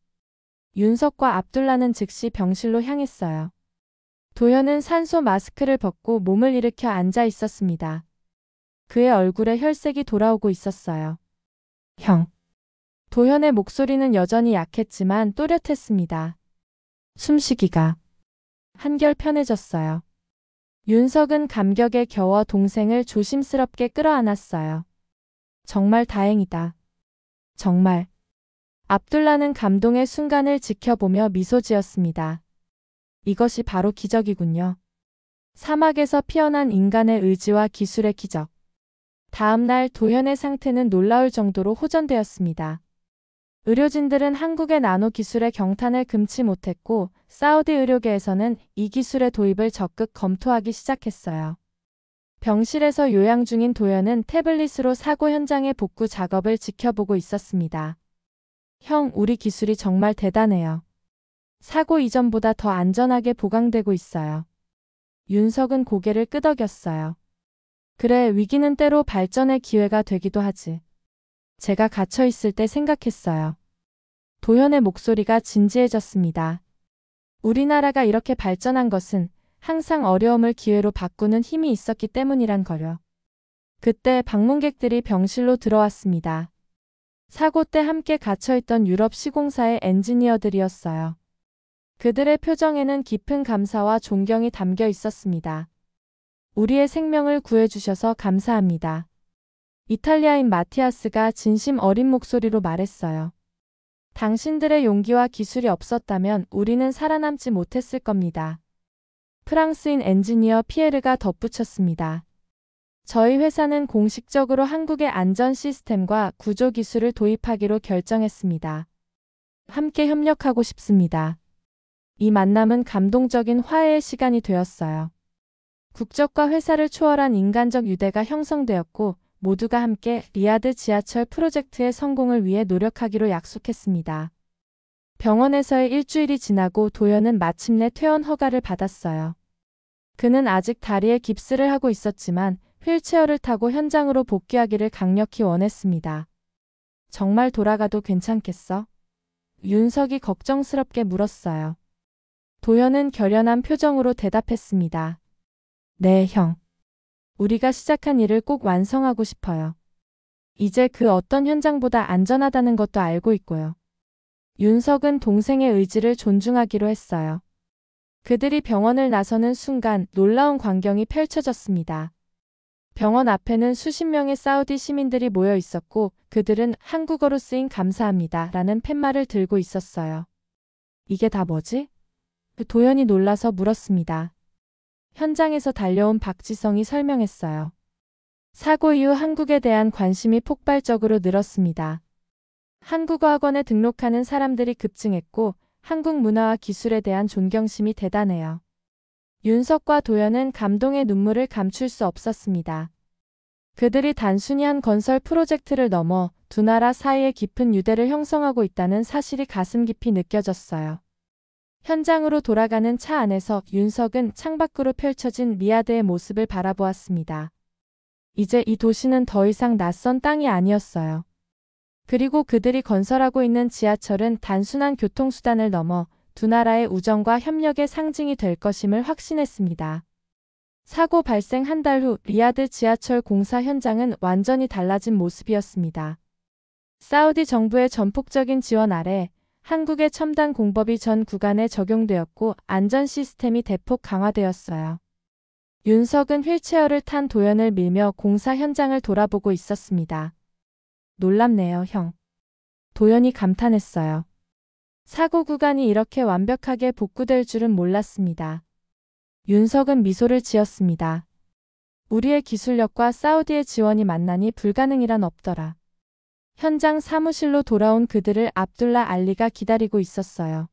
A: 윤석과 압둘라는 즉시 병실로 향했어요. 도연은 산소 마스크를 벗고 몸을 일으켜 앉아 있었습니다. 그의 얼굴에 혈색이 돌아오고 있었어요. 형. 도현의 목소리는 여전히 약했지만 또렷했습니다. 숨쉬기가 한결 편해졌어요. 윤석은 감격에 겨워 동생을 조심스럽게 끌어안았어요. 정말 다행이다. 정말. 압둘라는 감동의 순간을 지켜보며 미소 지었습니다. 이것이 바로 기적이군요. 사막에서 피어난 인간의 의지와 기술의 기적. 다음 날 도현의 상태는 놀라울 정도로 호전되었습니다. 의료진들은 한국의 나노 기술에 경탄을 금치 못했고 사우디 의료계에서는 이 기술의 도입을 적극 검토하기 시작했어요. 병실에서 요양 중인 도현은 태블릿으로 사고 현장의 복구 작업을 지켜보고 있었습니다. 형, 우리 기술이 정말 대단해요. 사고 이전보다 더 안전하게 보강되고 있어요. 윤석은 고개를 끄덕였어요. 그래, 위기는 때로 발전의 기회가 되기도 하지. 제가 갇혀있을 때 생각했어요. 도현의 목소리가 진지해졌습니다. 우리나라가 이렇게 발전한 것은 항상 어려움을 기회로 바꾸는 힘이 있었기 때문이란 거려. 그때 방문객들이 병실로 들어왔습니다. 사고 때 함께 갇혀있던 유럽 시공사의 엔지니어들이었어요. 그들의 표정에는 깊은 감사와 존경이 담겨 있었습니다. 우리의 생명을 구해주셔서 감사합니다. 이탈리아인 마티아스가 진심 어린 목소리로 말했어요. 당신들의 용기와 기술이 없었다면 우리는 살아남지 못했을 겁니다. 프랑스인 엔지니어 피에르가 덧붙였습니다. 저희 회사는 공식적으로 한국의 안전 시스템과 구조 기술을 도입하기로 결정했습니다. 함께 협력하고 싶습니다. 이 만남은 감동적인 화해의 시간이 되었어요. 국적과 회사를 초월한 인간적 유대가 형성되었고 모두가 함께 리야드 지하철 프로젝트의 성공을 위해 노력하기로 약속했습니다. 병원에서의 일주일이 지나고 도연은 마침내 퇴원 허가를 받았어요. 그는 아직 다리에 깁스를 하고 있었지만 휠체어를 타고 현장으로 복귀하기를 강력히 원했습니다. 정말 돌아가도 괜찮겠어? 윤석이 걱정스럽게 물었어요. 도연은 결연한 표정으로 대답했습니다. 네, 형. 우리가 시작한 일을 꼭 완성하고 싶어요. 이제 그 어떤 현장보다 안전하다는 것도 알고 있고요. 윤석은 동생의 의지를 존중하기로 했어요. 그들이 병원을 나서는 순간 놀라운 광경이 펼쳐졌습니다. 병원 앞에는 수십 명의 사우디 시민들이 모여 있었고 그들은 한국어로 쓰인 감사합니다 라는 팻말을 들고 있었어요. 이게 다 뭐지? 도연이 놀라서 물었습니다. 현장에서 달려온 박지성이 설명했어요. 사고 이후 한국에 대한 관심이 폭발적으로 늘었습니다. 한국어 학원에 등록하는 사람들이 급증했고 한국 문화와 기술에 대한 존경심이 대단해요. 윤석과 도연은 감동의 눈물을 감출 수 없었습니다. 그들이 단순히 한 건설 프로젝트를 넘어 두 나라 사이에 깊은 유대를 형성하고 있다는 사실이 가슴 깊이 느껴졌어요. 현장으로 돌아가는 차 안에서 윤석은 창밖으로 펼쳐진 리야드의 모습을 바라보았습니다. 이제 이 도시는 더 이상 낯선 땅이 아니었어요. 그리고 그들이 건설하고 있는 지하철은 단순한 교통수단을 넘어 두 나라의 우정과 협력의 상징이 될 것임을 확신했습니다. 사고 발생 한 달 후 리야드 지하철 공사 현장은 완전히 달라진 모습이었습니다. 사우디 정부의 전폭적인 지원 아래 한국의 첨단 공법이 전 구간에 적용되었고 안전 시스템이 대폭 강화되었어요. 윤석은 휠체어를 탄 도연을 밀며 공사 현장을 돌아보고 있었습니다. 놀랍네요, 형. 도연이 감탄했어요. 사고 구간이 이렇게 완벽하게 복구될 줄은 몰랐습니다. 윤석은 미소를 지었습니다. 우리의 기술력과 사우디의 지원이 만나니 불가능이란 없더라. 현장 사무실로 돌아온 그들을 압둘라 알리가 기다리고 있었어요.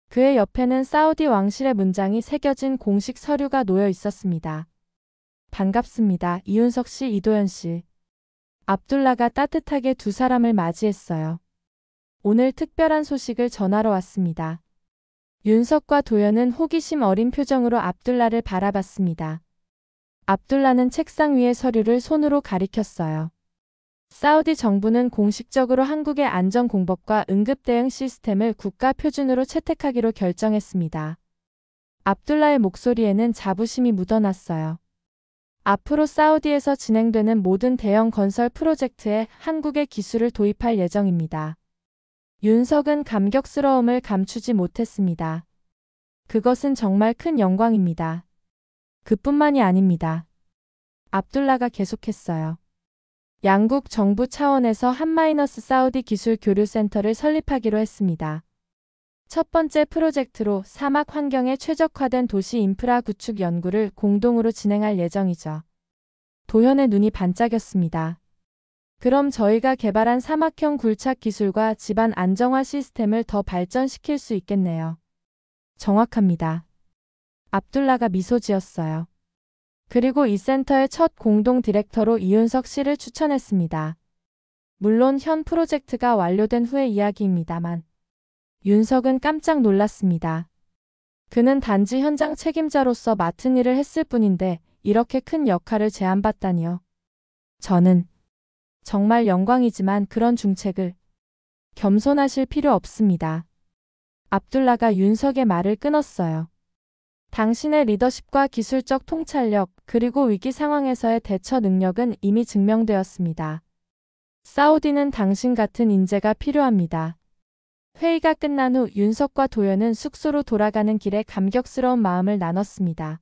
A: 그의 옆에는 사우디 왕실의 문장이 새겨진 공식 서류가 놓여 있었습니다. 반갑습니다. 이윤석 씨, 이도연 씨. 압둘라가 따뜻하게 두 사람을 맞이했어요. 오늘 특별한 소식을 전하러 왔습니다. 윤석과 도연은 호기심 어린 표정으로 압둘라를 바라봤습니다. 압둘라는 책상 위의 서류를 손으로 가리켰어요. 사우디 정부는 공식적으로 한국의 안전공법과 응급대응 시스템을 국가 표준으로 채택하기로 결정했습니다. 압둘라의 목소리에는 자부심이 묻어났어요. 앞으로 사우디에서 진행되는 모든 대형 건설 프로젝트에 한국의 기술을 도입할 예정입니다. 윤석은 감격스러움을 감추지 못했습니다. 그것은 정말 큰 영광입니다. 그뿐만이 아닙니다. 압둘라가 계속했어요. 양국 정부 차원에서 한-사우디 기술 교류 센터를 설립하기로 했습니다. 첫 번째 프로젝트로 사막 환경에 최적화된 도시 인프라 구축 연구를 공동으로 진행할 예정이죠. 도현의 눈이 반짝였습니다. 그럼 저희가 개발한 사막형 굴착 기술과 집안 안정화 시스템을 더 발전시킬 수 있겠네요. 정확합니다. 압둘라가 미소 지었어요. 그리고 이 센터의 첫 공동 디렉터로 이윤석 씨를 추천했습니다. 물론 현 프로젝트가 완료된 후의 이야기입니다만. 윤석은 깜짝 놀랐습니다. 그는 단지 현장 책임자로서 맡은 일을 했을 뿐인데 이렇게 큰 역할을 제안받다니요. 저는 정말 영광이지만 그런 중책을 겸손하실 필요 없습니다. 압둘라가 윤석의 말을 끊었어요. 당신의 리더십과 기술적 통찰력 그리고 위기 상황에서의 대처 능력은 이미 증명되었습니다. 사우디는 당신 같은 인재가 필요합니다. 회의가 끝난 후 윤석과 도연은 숙소로 돌아가는 길에 감격스러운 마음을 나눴습니다.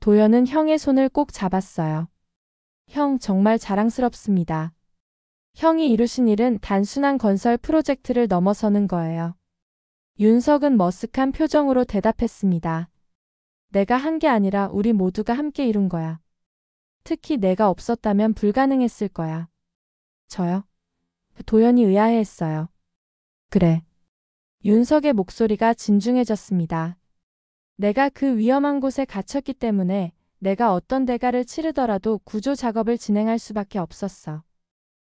A: 도연은 형의 손을 꼭 잡았어요. 형, 정말 자랑스럽습니다. 형이 이루신 일은 단순한 건설 프로젝트를 넘어서는 거예요. 윤석은 머쓱한 표정으로 대답했습니다. 내가 한 게 아니라 우리 모두가 함께 이룬 거야. 특히 내가 없었다면 불가능했을 거야. 저요? 도연이 의아해했어요. 그래. 윤석의 목소리가 진중해졌습니다. 내가 그 위험한 곳에 갇혔기 때문에 내가 어떤 대가를 치르더라도 구조 작업을 진행할 수밖에 없었어.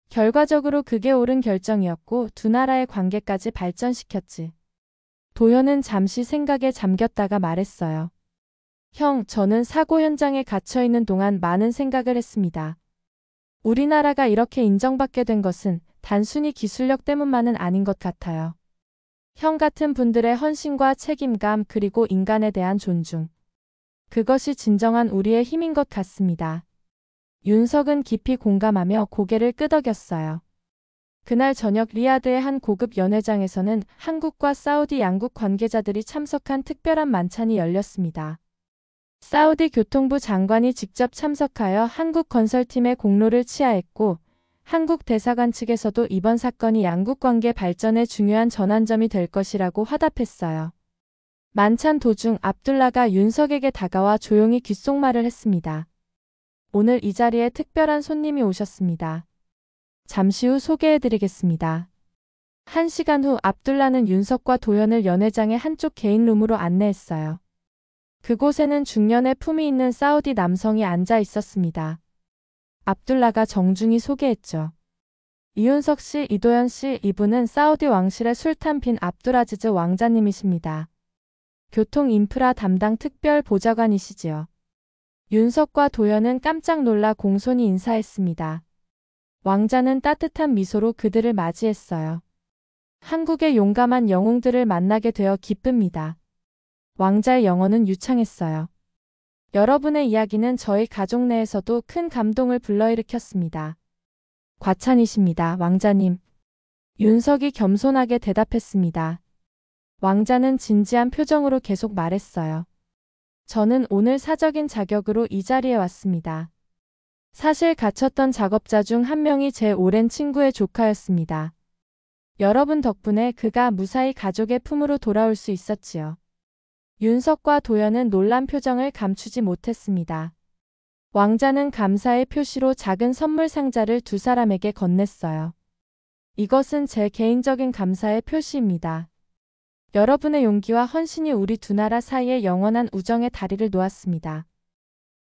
A: 결과적으로 그게 옳은 결정이었고 두 나라의 관계까지 발전시켰지. 도현은 잠시 생각에 잠겼다가 말했어요. 형, 저는 사고 현장에 갇혀 있는 동안 많은 생각을 했습니다. 우리나라가 이렇게 인정받게 된 것은 단순히 기술력 때문만은 아닌 것 같아요. 형 같은 분들의 헌신과 책임감 그리고 인간에 대한 존중. 그것이 진정한 우리의 힘인 것 같습니다. 윤석은 깊이 공감하며 고개를 끄덕였어요. 그날 저녁 리야드의 한 고급 연회장에서는 한국과 사우디 양국 관계자들이 참석한 특별한 만찬이 열렸습니다. 사우디 교통부 장관이 직접 참석하여 한국 건설팀의 공로를 치하했고, 한국 대사관 측에서도 이번 사건이 양국 관계 발전에 중요한 전환점이 될 것이라고 화답했어요. 만찬 도중 압둘라가 윤석에게 다가와 조용히 귓속말을 했습니다. 오늘 이 자리에 특별한 손님이 오셨습니다. 잠시 후 소개해드리겠습니다. 1시간 후 압둘라는 윤석과 도연을 연회장의 한쪽 개인 룸으로 안내했어요. 그곳에는 중년의 품이 있는 사우디 남성이 앉아 있었습니다. 압둘라가 정중히 소개했죠. 이윤석 씨, 이도연 씨, 이분은 사우디 왕실의 술탄 빈 압두라지즈 왕자님이십니다. 교통 인프라 담당 특별 보좌관이시지요. 윤석과 도연은 깜짝 놀라 공손히 인사했습니다. 왕자는 따뜻한 미소로 그들을 맞이했어요. 한국의 용감한 영웅들을 만나게 되어 기쁩니다. 왕자의 영어는 유창했어요. 여러분의 이야기는 저희 가족 내에서도 큰 감동을 불러일으켰습니다. 과찬이십니다, 왕자님. 윤석이 겸손하게 대답했습니다. 왕자는 진지한 표정으로 계속 말했어요. 저는 오늘 사적인 자격으로 이 자리에 왔습니다. 사실 갇혔던 작업자 중 한 명이 제 오랜 친구의 조카였습니다. 여러분 덕분에 그가 무사히 가족의 품으로 돌아올 수 있었지요. 윤석과 도연은 놀란 표정을 감추지 못했습니다. 왕자는 감사의 표시로 작은 선물 상자를 두 사람에게 건넸어요. 이것은 제 개인적인 감사의 표시입니다. 여러분의 용기와 헌신이 우리 두 나라 사이에 영원한 우정의 다리를 놓았습니다.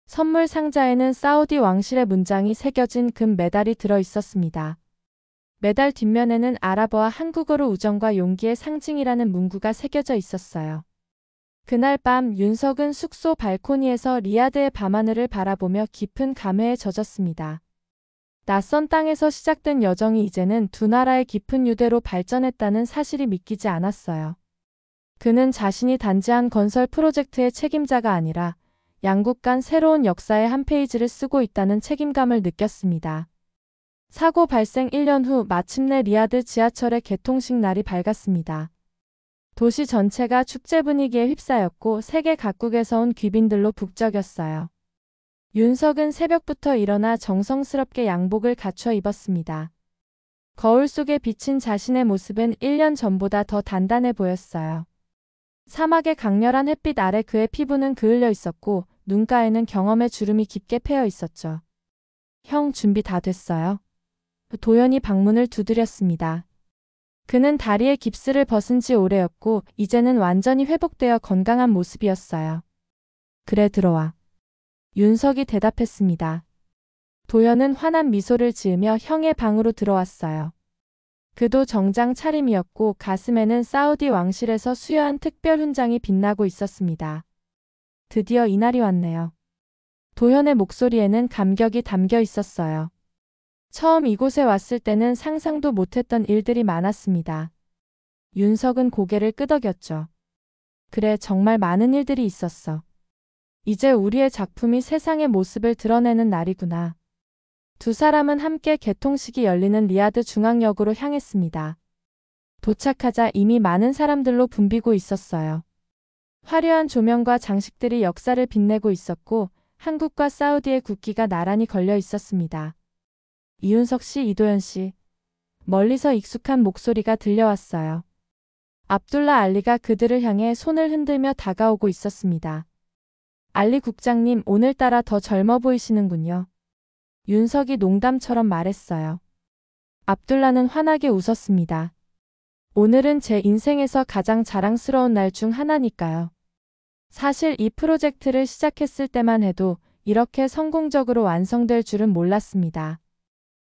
A: 선물 상자에는 사우디 왕실의 문장이 새겨진 금 메달이 들어 있었습니다. 메달 뒷면에는 아랍어와 한국어로 우정과 용기의 상징이라는 문구가 새겨져 있었어요. 그날 밤 윤석은 숙소 발코니에서 리야드의 밤하늘을 바라보며 깊은 감회에 젖었습니다. 낯선 땅에서 시작된 여정이 이제는 두 나라의 깊은 유대로 발전했다는 사실이 믿기지 않았어요. 그는 자신이 단지 한 건설 프로젝트의 책임자가 아니라 양국 간 새로운 역사의 한 페이지를 쓰고 있다는 책임감을 느꼈습니다. 사고 발생 1년 후 마침내 리야드 지하철의 개통식 날이 밝았습니다. 도시 전체가 축제 분위기에 휩싸였고 세계 각국에서 온 귀빈들로 북적였어요. 윤석은 새벽부터 일어나 정성스럽게 양복을 갖춰 입었습니다. 거울 속에 비친 자신의 모습은 1년 전보다 더 단단해 보였어요. 사막의 강렬한 햇빛 아래 그의 피부는 그을려 있었고 눈가에는 경험의 주름이 깊게 패여 있었죠. 형, 준비 다 됐어요? 도연이 방문을 두드렸습니다. 그는 다리에 깁스를 벗은 지 오래였고 이제는 완전히 회복되어 건강한 모습이었어요. 그래, 들어와. 윤석이 대답했습니다. 도연은 환한 미소를 지으며 형의 방으로 들어왔어요. 그도 정장 차림이었고 가슴에는 사우디 왕실에서 수여한 특별 훈장이 빛나고 있었습니다. 드디어 이날이 왔네요. 도연의 목소리에는 감격이 담겨 있었어요. 처음 이곳에 왔을 때는 상상도 못했던 일들이 많았습니다. 윤석은 고개를 끄덕였죠. 그래, 정말 많은 일들이 있었어. 이제 우리의 작품이 세상의 모습을 드러내는 날이구나. 두 사람은 함께 개통식이 열리는 리야드 중앙역으로 향했습니다. 도착하자 이미 많은 사람들로 붐비고 있었어요. 화려한 조명과 장식들이 역사를 빛내고 있었고 한국과 사우디의 국기가 나란히 걸려 있었습니다. 이윤석 씨, 이도연 씨. 멀리서 익숙한 목소리가 들려왔어요. 압둘라 알리가 그들을 향해 손을 흔들며 다가오고 있었습니다. 알리 국장님, 오늘따라 더 젊어 보이시는군요. 윤석이 농담처럼 말했어요. 압둘라는 환하게 웃었습니다. 오늘은 제 인생에서 가장 자랑스러운 날 중 하나니까요. 사실 이 프로젝트를 시작했을 때만 해도 이렇게 성공적으로 완성될 줄은 몰랐습니다.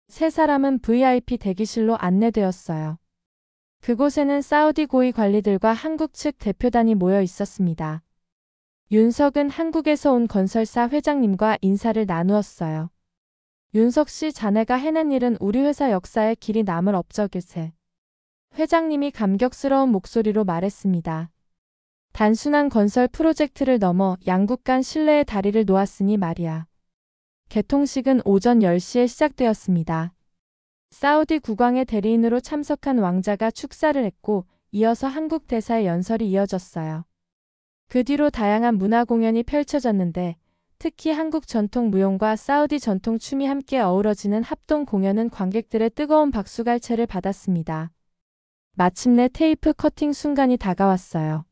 A: 세 사람은 VIP 대기실로 안내되었어요. 그곳에는 사우디 고위 관리들과 한국 측 대표단이 모여 있었습니다. 윤석은 한국에서 온 건설사 회장님과 인사를 나누었어요. 윤석 씨, 자네가 해낸 일은 우리 회사 역사에 길이 남을 업적일세. 회장님이 감격스러운 목소리로 말했습니다. 단순한 건설 프로젝트를 넘어 양국 간 신뢰의 다리를 놓았으니 말이야. 개통식은 오전 10시에 시작되었습니다. 사우디 국왕의 대리인으로 참석한 왕자가 축사를 했고 이어서 한국 대사의 연설이 이어졌어요. 그 뒤로 다양한 문화 공연이 펼쳐졌는데 특히 한국 전통 무용과 사우디 전통 춤이 함께 어우러지는 합동 공연은 관객들의 뜨거운 박수갈채를 받았습니다. 마침내 테이프 커팅 순간이 다가왔어요.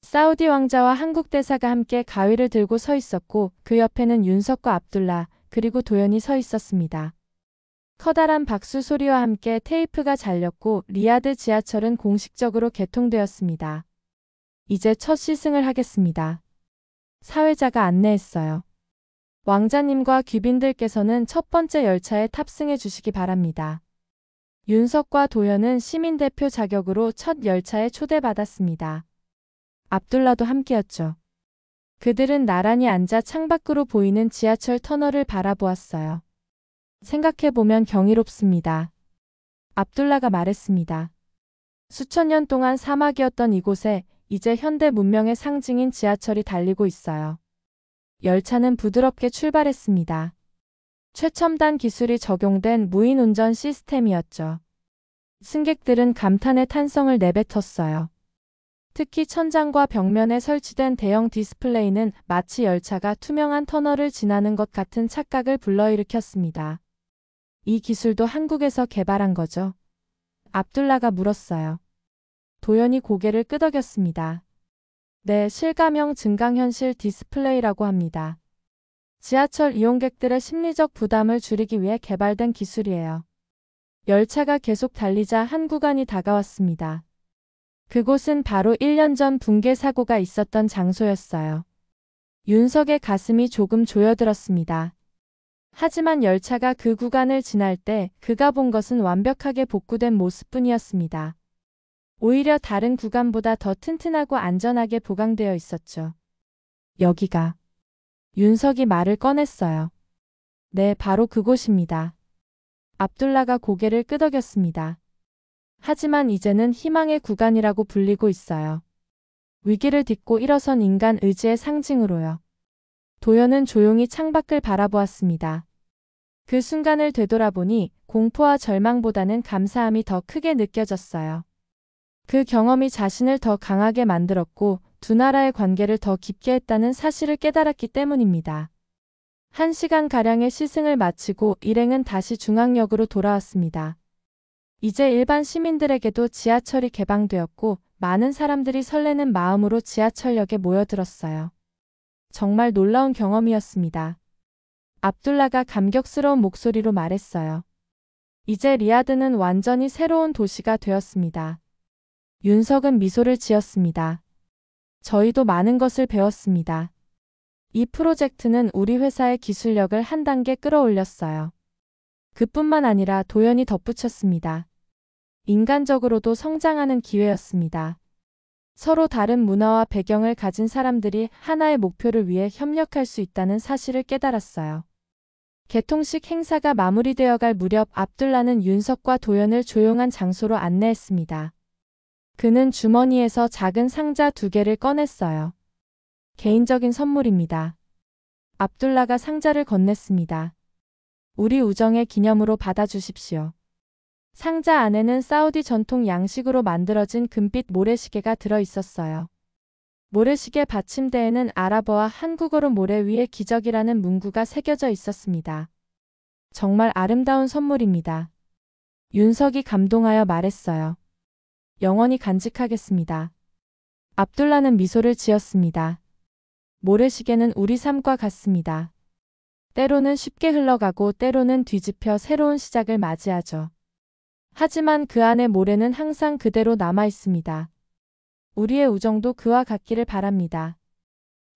A: 사우디 왕자와 한국 대사가 함께 가위를 들고 서 있었고 그 옆에는 윤석과 압둘라 그리고 도연이 서 있었습니다. 커다란 박수 소리와 함께 테이프가 잘렸고 리야드 지하철은 공식적으로 개통되었습니다. 이제 첫 시승을 하겠습니다. 사회자가 안내했어요. 왕자님과 귀빈들께서는 첫 번째 열차에 탑승해 주시기 바랍니다. 윤석과 도연은 시민대표 자격으로 첫 열차에 초대받았습니다. 압둘라도 함께였죠. 그들은 나란히 앉아 창밖으로 보이는 지하철 터널을 바라보았어요. 생각해보면 경이롭습니다. 압둘라가 말했습니다. 수천 년 동안 사막이었던 이곳에 이제 현대 문명의 상징인 지하철이 달리고 있어요. 열차는 부드럽게 출발했습니다. 최첨단 기술이 적용된 무인 운전 시스템이었죠. 승객들은 감탄의 탄성을 내뱉었어요. 특히 천장과 벽면에 설치된 대형 디스플레이는 마치 열차가 투명한 터널을 지나는 것 같은 착각을 불러일으켰습니다. 이 기술도 한국에서 개발한 거죠? 압둘라가 물었어요. 도연이 고개를 끄덕였습니다. 네, 실감형 증강현실 디스플레이라고 합니다. 지하철 이용객들의 심리적 부담을 줄이기 위해 개발된 기술이에요. 열차가 계속 달리자 한 구간이 다가왔습니다. 그곳은 바로 1년 전 붕괴 사고가 있었던 장소였어요. 윤석의 가슴이 조금 조여들었습니다. 하지만 열차가 그 구간을 지날 때 그가 본 것은 완벽하게 복구된 모습뿐이었습니다. 오히려 다른 구간보다 더 튼튼하고 안전하게 보강되어 있었죠. 여기가. 윤석이 말을 꺼냈어요. 네, 바로 그곳입니다. 압둘라가 고개를 끄덕였습니다. 하지만 이제는 희망의 구간이라고 불리고 있어요. 위기를 딛고 일어선 인간 의지의 상징으로요. 도연은 조용히 창밖을 바라보았습니다. 그 순간을 되돌아보니 공포와 절망보다는 감사함이 더 크게 느껴졌어요. 그 경험이 자신을 더 강하게 만들었고 두 나라의 관계를 더 깊게 했다는 사실을 깨달았기 때문입니다. 1시간가량의 시승을 마치고 일행은 다시 중앙역으로 돌아왔습니다. 이제 일반 시민들에게도 지하철이 개방되었고 많은 사람들이 설레는 마음으로 지하철역에 모여들었어요. 정말 놀라운 경험이었습니다. 압둘라가 감격스러운 목소리로 말했어요. 이제 리야드는 완전히 새로운 도시가 되었습니다. 윤석은 미소를 지었습니다. 저희도 많은 것을 배웠습니다. 이 프로젝트는 우리 회사의 기술력을 한 단계 끌어올렸어요. 그뿐만 아니라 도연이 덧붙였습니다. 인간적으로도 성장하는 기회였습니다. 서로 다른 문화와 배경을 가진 사람들이 하나의 목표를 위해 협력할 수 있다는 사실을 깨달았어요. 개통식 행사가 마무리되어 갈 무렵 압둘라는 윤석과 도연을 조용한 장소로 안내했습니다. 그는 주머니에서 작은 상자 2개를 꺼냈어요. 개인적인 선물입니다. 압둘라가 상자를 건넸습니다. 우리 우정의 기념으로 받아주십시오. 상자 안에는 사우디 전통 양식으로 만들어진 금빛 모래시계가 들어 있었어요. 모래시계 받침대에는 아랍어와 한국어로 모래 위에 기적이라는 문구가 새겨져 있었습니다. 정말 아름다운 선물입니다. 윤석이 감동하여 말했어요. 영원히 간직하겠습니다. 압둘라는 미소를 지었습니다. 모래시계는 우리 삶과 같습니다. 때로는 쉽게 흘러가고 때로는 뒤집혀 새로운 시작을 맞이하죠. 하지만 그 안의 모래는 항상 그대로 남아 있습니다. 우리의 우정도 그와 같기를 바랍니다.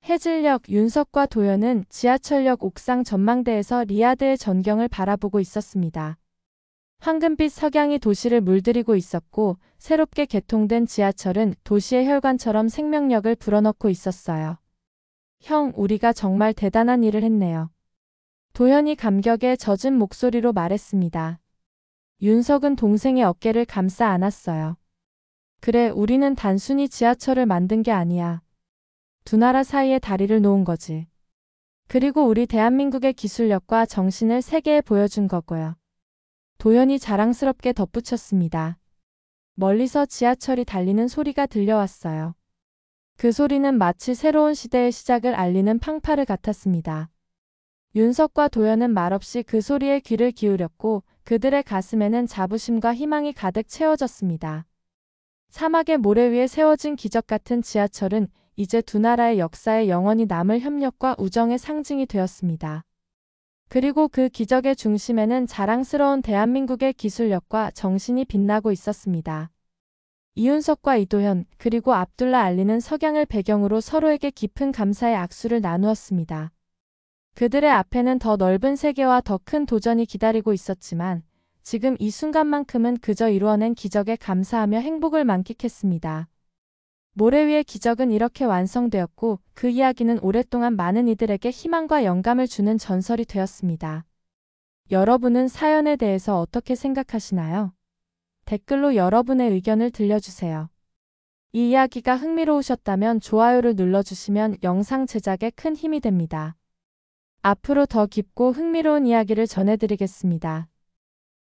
A: 해질녘 윤석과 도연은 지하철역 옥상 전망대에서 리야드의 전경을 바라보고 있었습니다. 황금빛 석양이 도시를 물들이고 있었고 새롭게 개통된 지하철은 도시의 혈관처럼 생명력을 불어넣고 있었어요. 형, 우리가 정말 대단한 일을 했네요. 도연이 감격에 젖은 목소리로 말했습니다. 윤석은 동생의 어깨를 감싸 안았어요. 그래, 우리는 단순히 지하철을 만든 게 아니야. 두 나라 사이에 다리를 놓은 거지. 그리고 우리 대한민국의 기술력과 정신을 세계에 보여준 거고요. 도연이 자랑스럽게 덧붙였습니다. 멀리서 지하철이 달리는 소리가 들려왔어요. 그 소리는 마치 새로운 시대의 시작을 알리는 팡파르 같았습니다. 윤석과 도연은 말없이 그 소리에 귀를 기울였고 그들의 가슴에는 자부심과 희망이 가득 채워졌습니다. 사막의 모래 위에 세워진 기적 같은 지하철은 이제 두 나라의 역사에 영원히 남을 협력과 우정의 상징이 되었습니다. 그리고 그 기적의 중심에는 자랑스러운 대한민국의 기술력과 정신이 빛나고 있었습니다. 이윤석과 이도현 그리고 압둘라 알리는 석양을 배경으로 서로에게 깊은 감사의 악수를 나누었습니다. 그들의 앞에는 더 넓은 세계와 더 큰 도전이 기다리고 있었지만 지금 이 순간만큼은 그저 이루어낸 기적에 감사하며 행복을 만끽했습니다. 모래 위의 기적은 이렇게 완성되었고 그 이야기는 오랫동안 많은 이들에게 희망과 영감을 주는 전설이 되었습니다. 여러분은 사연에 대해서 어떻게 생각하시나요? 댓글로 여러분의 의견을 들려주세요. 이 이야기가 흥미로우셨다면 좋아요를 눌러주시면 영상 제작에 큰 힘이 됩니다. 앞으로 더 깊고 흥미로운 이야기를 전해드리겠습니다.